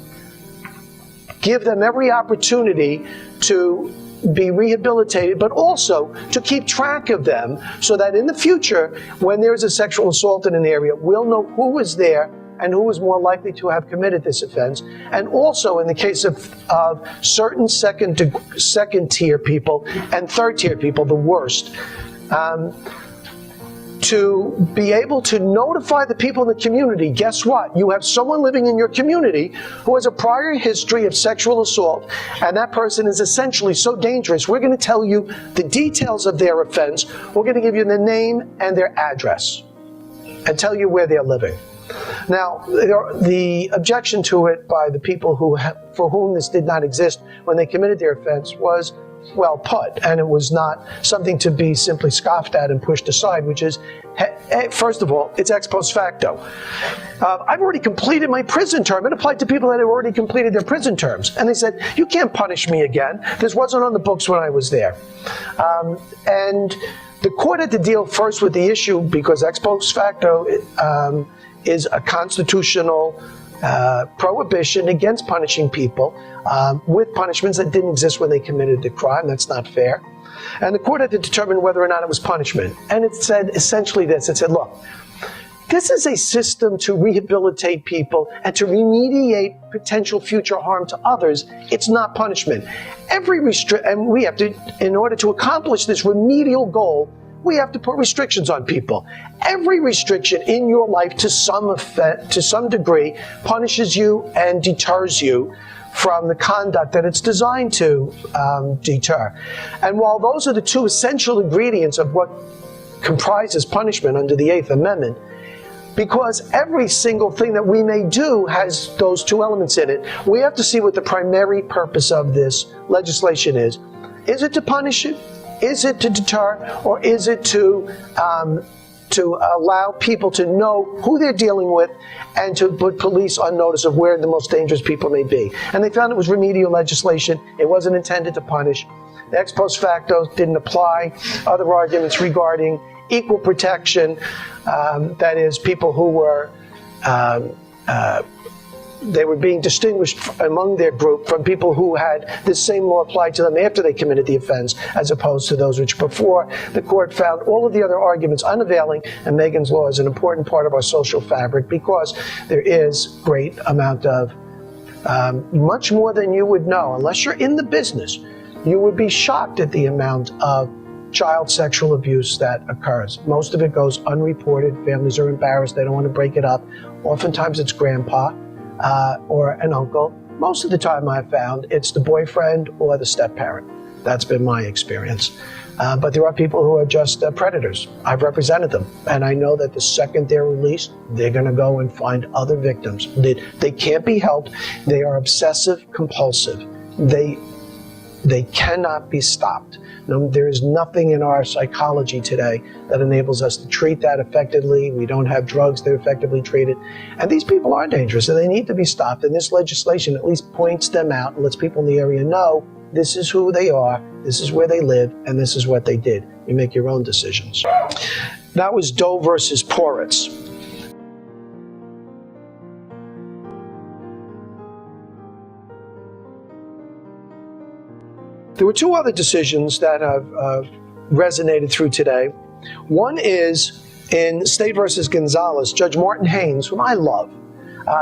give them every opportunity to be rehabilitated, but also to keep track of them so that in the future, when there is a sexual assault in an area, we'll know who was there and who was more likely to have committed this offense. And also in the case of certain second-tier people and third-tier people, the worst, to be able to notify the people in the community, guess what? You have someone living in your community who has a prior history of sexual assault, and that person is essentially so dangerous. We're going to tell you the details of their offense. We're going to give you their name and their address and tell you where they're living. Now, the objection to it by the people for whom this did not exist when they committed their offense was well put, and it was not something to be simply scoffed at and pushed aside, which is, first of all, it's ex post facto. I've already completed my prison term. It applied to people that had already completed their prison terms. And they said, you can't punish me again. This wasn't on the books when I was there. And the court had to deal first with the issue because ex post facto is a constitutional prohibition against punishing people with punishments that didn't exist when they committed the crime. That's not fair. And the court had to determine whether or not it was punishment. And it said essentially this. It said, look, this is a system to rehabilitate people and to remediate potential future harm to others. It's not punishment. And we have to, in order to accomplish this remedial goal, we have to put restrictions on people. Every restriction in your life to some degree punishes you and deters you from the conduct that it's designed to deter. And while those are the two essential ingredients of what comprises punishment under the Eighth Amendment, because every single thing that we may do has those two elements in it, we have to see what the primary purpose of this legislation is. Is it to punish you? Is it to deter, or is it to allow people to know who they're dealing with and to put police on notice of where the most dangerous people may be? And they found it was remedial legislation. It wasn't intended to punish. The ex post facto didn't apply. Other arguments regarding equal protection, that is, people who were they were being distinguished among their group from people who had this same law applied to them after they committed the offense, as opposed to those which before. The court found all of the other arguments unavailing, and Megan's Law is an important part of our social fabric because there is great amount of, much more than you would know. Unless you're in the business, you would be shocked at the amount of child sexual abuse that occurs. Most of it goes unreported. Families are embarrassed. They don't want to break it up. Oftentimes it's grandpa or an uncle. Most of the time I've found it's the boyfriend or the step-parent. That's been my experience. But there are people who are just predators. I've represented them, and I know that the second they're released, they're going to go and find other victims. They can't be helped. They are obsessive compulsive. They cannot be stopped. No, there is nothing in our psychology today that enables us to treat that effectively. We don't have drugs that are effectively treated. And these people are dangerous, and they need to be stopped. And this legislation at least points them out and lets people in the area know this is who they are, this is where they live, and this is what they did. You make your own decisions. That was Doe versus Poritz. There were two other decisions that have resonated through today. One is in State versus Gonzalez, Judge Martin Haynes, whom I love.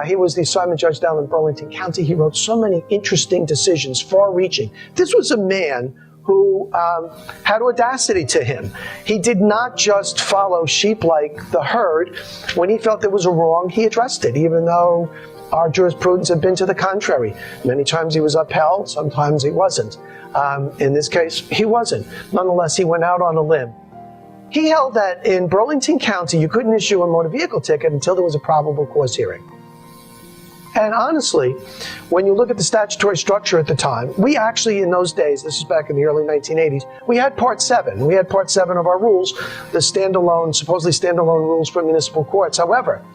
He was the assignment judge down in Burlington County. He wrote so many interesting decisions, far-reaching. This was a man who had audacity to him. He did not just follow sheep like the herd. When he felt there was a wrong, he addressed it, even though our jurisprudence had been to the contrary. Many times he was upheld, sometimes he wasn't. In this case, he wasn't. Nonetheless, he went out on a limb. He held that in Burlington County, you couldn't issue a motor vehicle ticket until there was a probable cause hearing. And honestly, when you look at the statutory structure at the time, we actually, in those days, this is back in the early 1980s, we had Part 7. We had Part 7 of our rules, the supposedly standalone rules for municipal courts. However,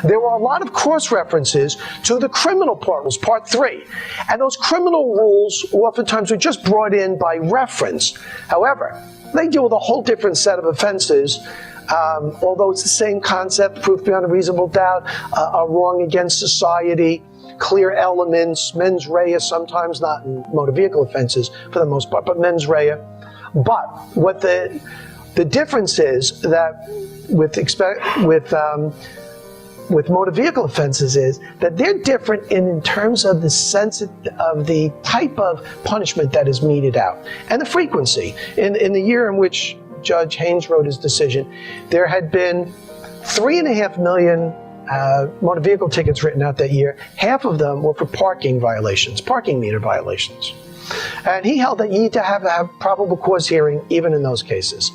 there were a lot of cross-references to the criminal part rules, Part 3. And those criminal rules oftentimes were just brought in by reference. However, they deal with a whole different set of offenses. Although it's the same concept, proof beyond a reasonable doubt, a wrong against society, clear elements, mens rea, sometimes not in motor vehicle offenses for the most part, but mens rea. But what the difference is that with with motor vehicle offenses is that they're different in terms of the type of punishment that is meted out and the frequency. In the year in which Judge Haynes wrote his decision, there had been 3.5 million motor vehicle tickets written out that year. Half of them were for parking violations, parking meter violations. And he held that you need to have a probable cause hearing even in those cases.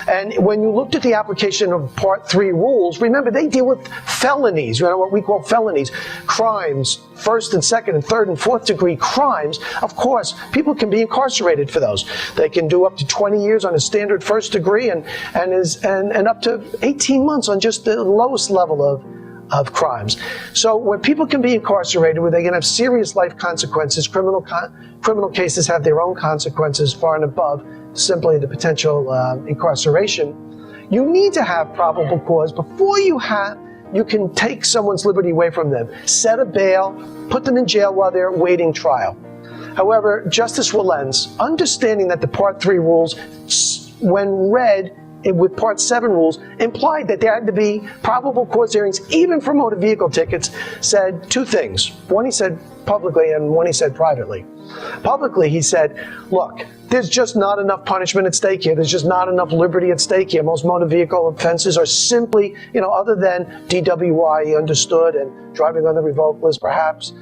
And when you looked at the application of Part 3 rules, remember they deal with felonies, what we call felonies, crimes, first and second and third and fourth degree crimes. Of course, people can be incarcerated for those. They can do up to 20 years on a standard first degree and up to 18 months on just the lowest level of crimes. So when people can be incarcerated, where they can have serious life consequences, criminal cases have their own consequences far and above simply the potential incarceration, you need to have probable cause before you can take someone's liberty away from them, set a bail, put them in jail while they're awaiting trial. However, Justice Wilentz, understanding that the Part 3 rules, when read with Part 7 rules, implied that there had to be probable cause hearings, even for motor vehicle tickets, said two things. One he said publicly and one he said privately. Publicly, he said, look, there's just not enough punishment at stake here. There's just not enough liberty at stake here. Most motor vehicle offenses are simply, other than DWI, he understood, and driving on the revoked list perhaps,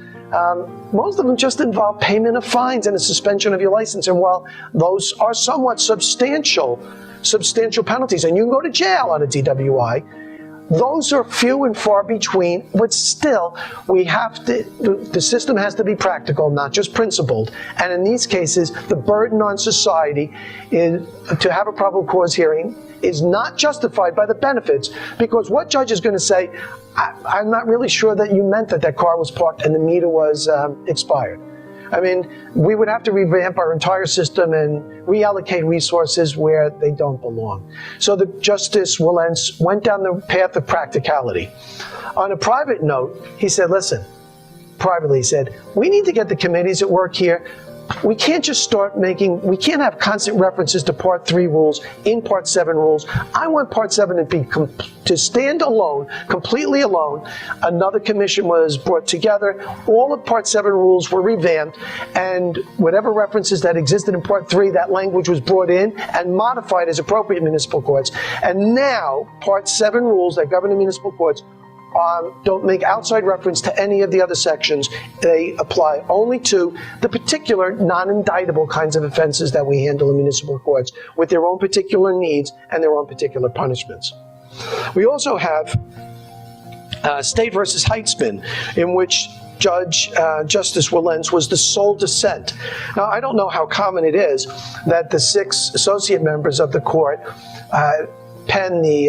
most of them just involve payment of fines and a suspension of your license. And while those are somewhat substantial penalties, and you can go to jail on a DWI, those are few and far between, but still, the system has to be practical, not just principled. And in these cases, the burden on society is to have a probable cause hearing is not justified by the benefits, because what judge is going to say, I'm not really sure that you meant that car was parked and the meter was expired. I mean, we would have to revamp our entire system and reallocate resources where they don't belong. So the Justice Wilentz went down the path of practicality. On a private note, he said, listen, privately he said, we need to get the committees at work here. We can't just we can't have constant references to Part 3 rules in Part 7 rules. I want Part 7 to stand alone, completely alone. Another commission was brought together. All of Part 7 rules were revamped, and whatever references that existed in Part 3, that language was brought in and modified as appropriate in municipal courts. And now, Part 7 rules that govern the municipal courts don't make outside reference to any of the other sections. They apply only to the particular non-indictable kinds of offenses that we handle in municipal courts with their own particular needs and their own particular punishments. We also have State versus Heitzman, in which Justice Wilentz was the sole dissent. Now, I don't know how common it is that the 6 associate members of the court pen the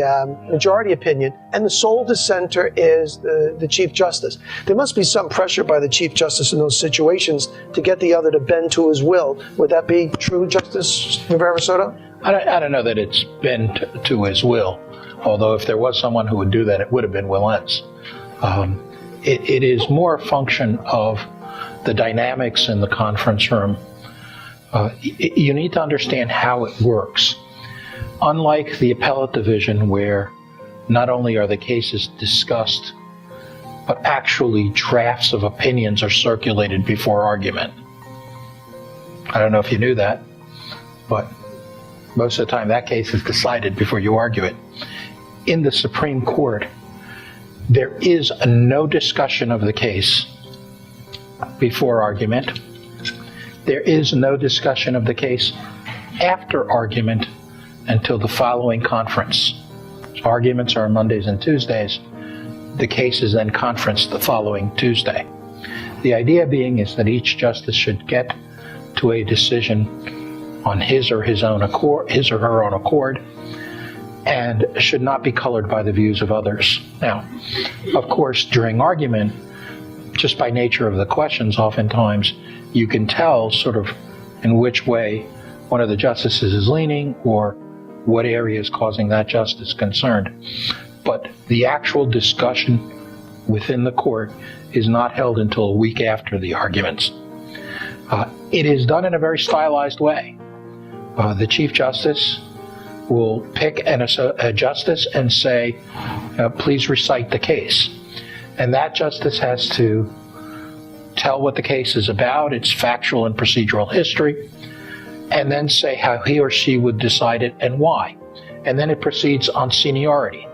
majority opinion, and the sole dissenter is the Chief Justice. There must be some pressure by the Chief Justice in those situations to get the other to bend to his will. Would that be true, Justice Rivera-Soto? I don't know that it's bent to his will, although if there was someone who would do that, it would have been Wilentz. It is more a function of the dynamics in the conference room. You need to understand how it works. Unlike the appellate division, where not only are the cases discussed, but actually drafts of opinions are circulated before argument. I don't know if you knew that, but most of the time that case is decided before you argue it. In the Supreme Court, there is no discussion of the case before argument. There is no discussion of the case after argument until the following conference. Arguments are Mondays and Tuesdays. The case is then conferenced the following Tuesday. The idea being is that each justice should get to a decision on his or her own accord, and should not be colored by the views of others. Now, of course, during argument, just by nature of the questions, oftentimes you can tell sort of in which way one of the justices is leaning or what area is causing that justice concerned. But the actual discussion within the court is not held until a week after the arguments. It is done in a very stylized way. The Chief Justice will pick a justice and say, please recite the case. And that justice has to tell what the case is about, its factual and procedural history, and then say how he or she would decide it and why. And then it proceeds on seniority.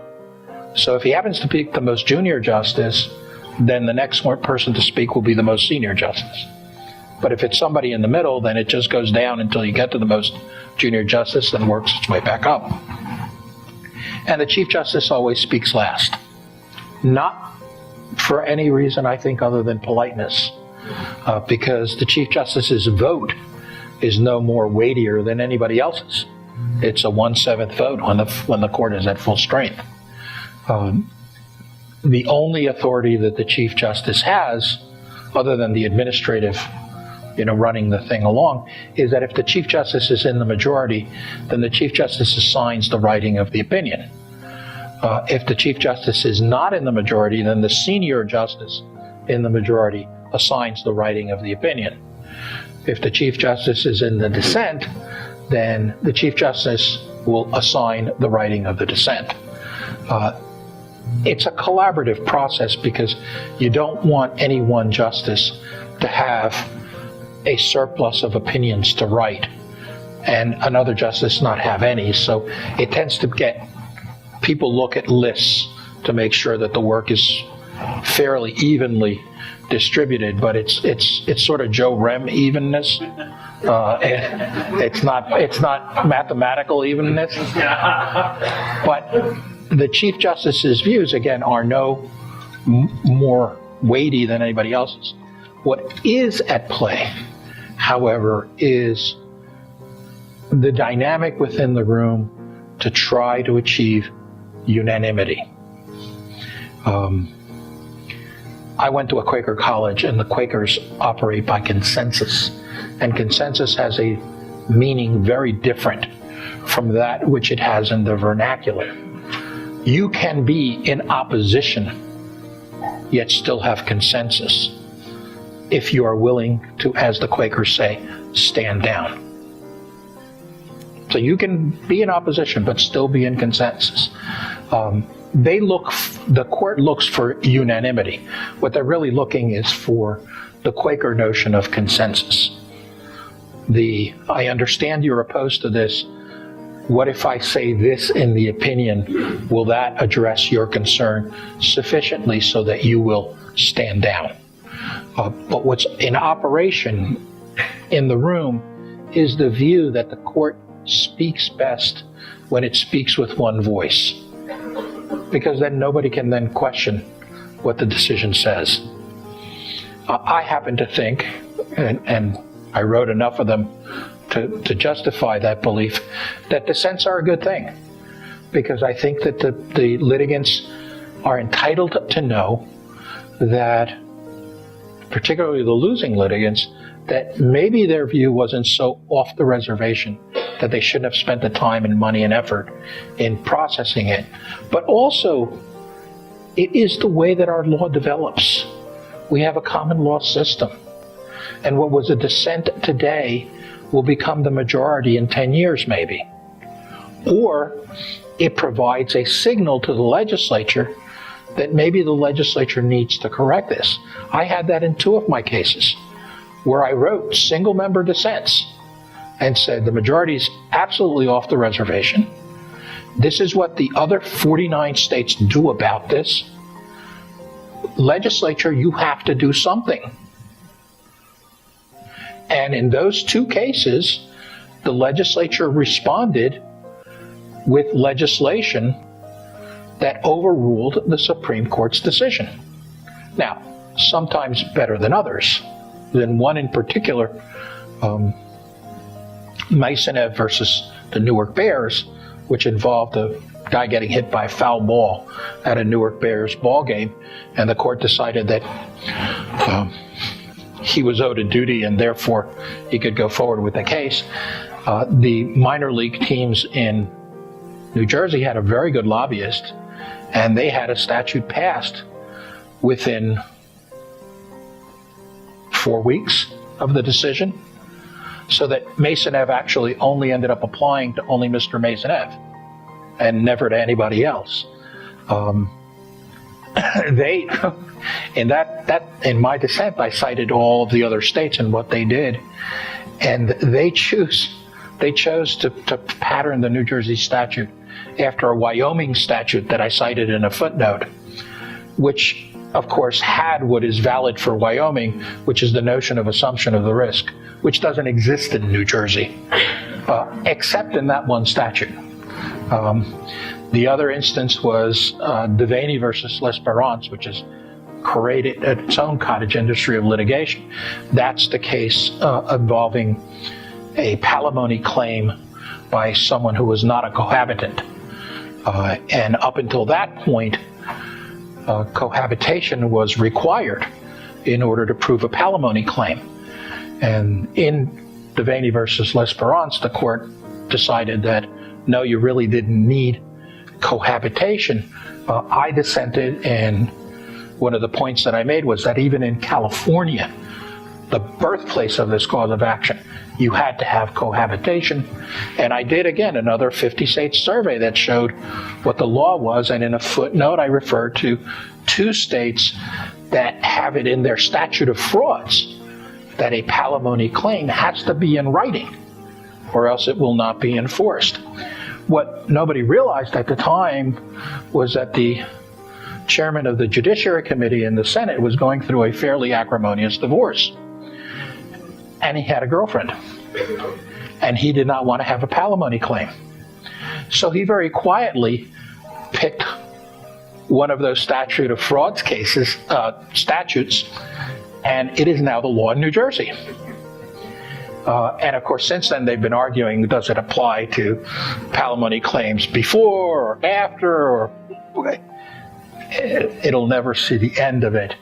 So if he happens to pick the most junior justice, then the next person to speak will be the most senior justice. But if it's somebody in the middle, then it just goes down until you get to the most junior justice and works its way back up. And the Chief Justice always speaks last. Not for any reason, I think, other than politeness, because the Chief Justice's vote is no more weightier than anybody else's. It's a 1/7 vote when the court is at full strength. The only authority that the Chief Justice has, other than the administrative, running the thing along, is that if the Chief Justice is in the majority, then the Chief Justice assigns the writing of the opinion. If the Chief Justice is not in the majority, then the senior justice in the majority assigns the writing of the opinion. If the Chief Justice is in the dissent, then the Chief Justice will assign the writing of the dissent. It's a collaborative process because you don't want any one justice to have a surplus of opinions to write and another justice not have any. So it tends to get people look at lists to make sure that the work is fairly evenly distributed, but it's sort of Joe Rem evenness. It's not mathematical evenness. But the Chief Justice's views, again, are no more weighty than anybody else's. What is at play, however, is the dynamic within the room to try to achieve unanimity. I went to a Quaker college, and the Quakers operate by consensus. And consensus has a meaning very different from that which it has in the vernacular. You can be in opposition, yet still have consensus, if you are willing to, as the Quakers say, stand down. So you can be in opposition, but still be in consensus. The court looks for unanimity. What they're really looking is for the Quaker notion of consensus. I understand you're opposed to this. What if I say this in the opinion? Will that address your concern sufficiently so that you will stand down? But what's in operation in the room is the view that the court speaks best when it speaks with one voice, because then nobody can then question what the decision says. I happen to think, and I wrote enough of them to justify that belief, that dissents are a good thing, because I think that the litigants are entitled to know that, particularly the losing litigants, that maybe their view wasn't so off the reservation that they shouldn't have spent the time and money and effort in processing it. But also, it is the way that our law develops. We have a common law system. And what was a dissent today will become the majority in 10 years maybe. Or it provides a signal to the legislature that maybe the legislature needs to correct this. I had that in 2 of my cases, where I wrote single-member dissents and said the majority is absolutely off the reservation. This is what the other 49 states do about this. Legislature, you have to do something. And in those 2 cases, the legislature responded with legislation that overruled the Supreme Court's decision. Now, sometimes better than others. Then one in particular, Masonev versus the Newark Bears, which involved a guy getting hit by a foul ball at a Newark Bears ball game, and the court decided that he was owed a duty and therefore he could go forward with the case. The minor league teams in New Jersey had a very good lobbyist, and they had a statute passed within 4 weeks of the decision so that Masonev actually only ended up applying to only Mr. Masonev and never to anybody else. They, in my dissent, I cited all of the other states and what they did, and they chose to pattern the New Jersey statute after a Wyoming statute that I cited in a footnote, which of course had what is valid for Wyoming, which is the notion of assumption of the risk, which doesn't exist in New Jersey, except in that one statute. The other instance was Devaney versus L'Espérance, which has created its own cottage industry of litigation. That's the case involving a palimony claim by someone who was not a cohabitant. And up until that point, cohabitation was required in order to prove a palimony claim. And in Devaney versus L'Espérance, the court decided that no, you really didn't need cohabitation. I dissented, and one of the points that I made was that even in California, the birthplace of this cause of action, you had to have cohabitation. And I did, again, another 50-state survey that showed what the law was, and in a footnote I referred to 2 states that have it in their statute of frauds that a palimony claim has to be in writing, or else it will not be enforced. What nobody realized at the time was that the chairman of the Judiciary Committee in the Senate was going through a fairly acrimonious divorce. And he had a girlfriend. And he did not want to have a palimony claim. So he very quietly picked one of those statute of frauds cases, statutes, and it is now the law in New Jersey. And of course, since then, they've been arguing, does it apply to palimony claims before or after? Or it'll never see the end of it.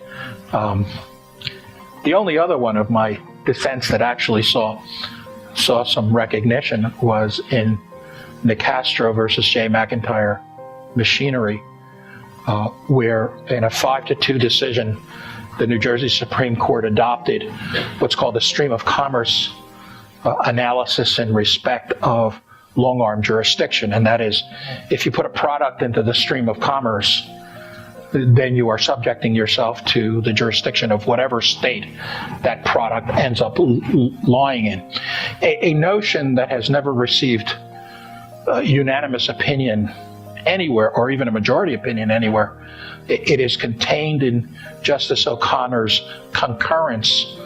The only other one of my dissents that actually saw some recognition was in Nicastro versus J. McIntyre Machinery, where in a 5-2 decision, the New Jersey Supreme Court adopted what's called the stream of commerce analysis in respect of long-arm jurisdiction. And that is, if you put a product into the stream of commerce, then you are subjecting yourself to the jurisdiction of whatever state that product ends up lying in. A notion that has never received unanimous opinion anywhere, or even a majority opinion anywhere. It is contained in Justice O'Connor's concurrence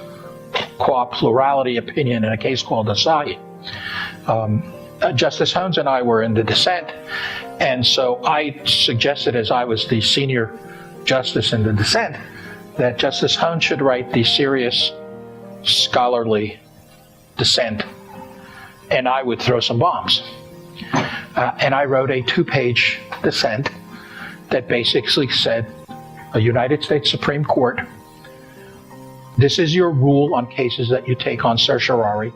qua plurality opinion in a case called Asai. Justice Hones and I were in the dissent, and so I suggested, as I was the senior justice in the dissent, that Justice Hones should write the serious scholarly dissent, and I would throw some bombs. And I wrote a 2-page dissent that basically said, a United States Supreme Court, this is your rule on cases that you take on certiorari.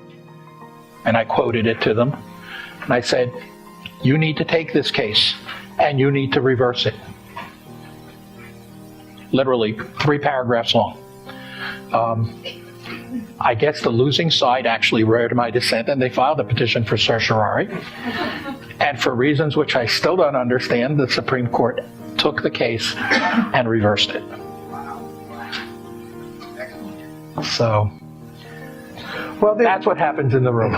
And I quoted it to them. And I said, you need to take this case and you need to reverse it. Literally 3 paragraphs long. I guess the losing side actually read my dissent and they filed a petition for certiorari. And for reasons which I still don't understand, the Supreme Court took the case and reversed it. So, well, that's what happens in the room.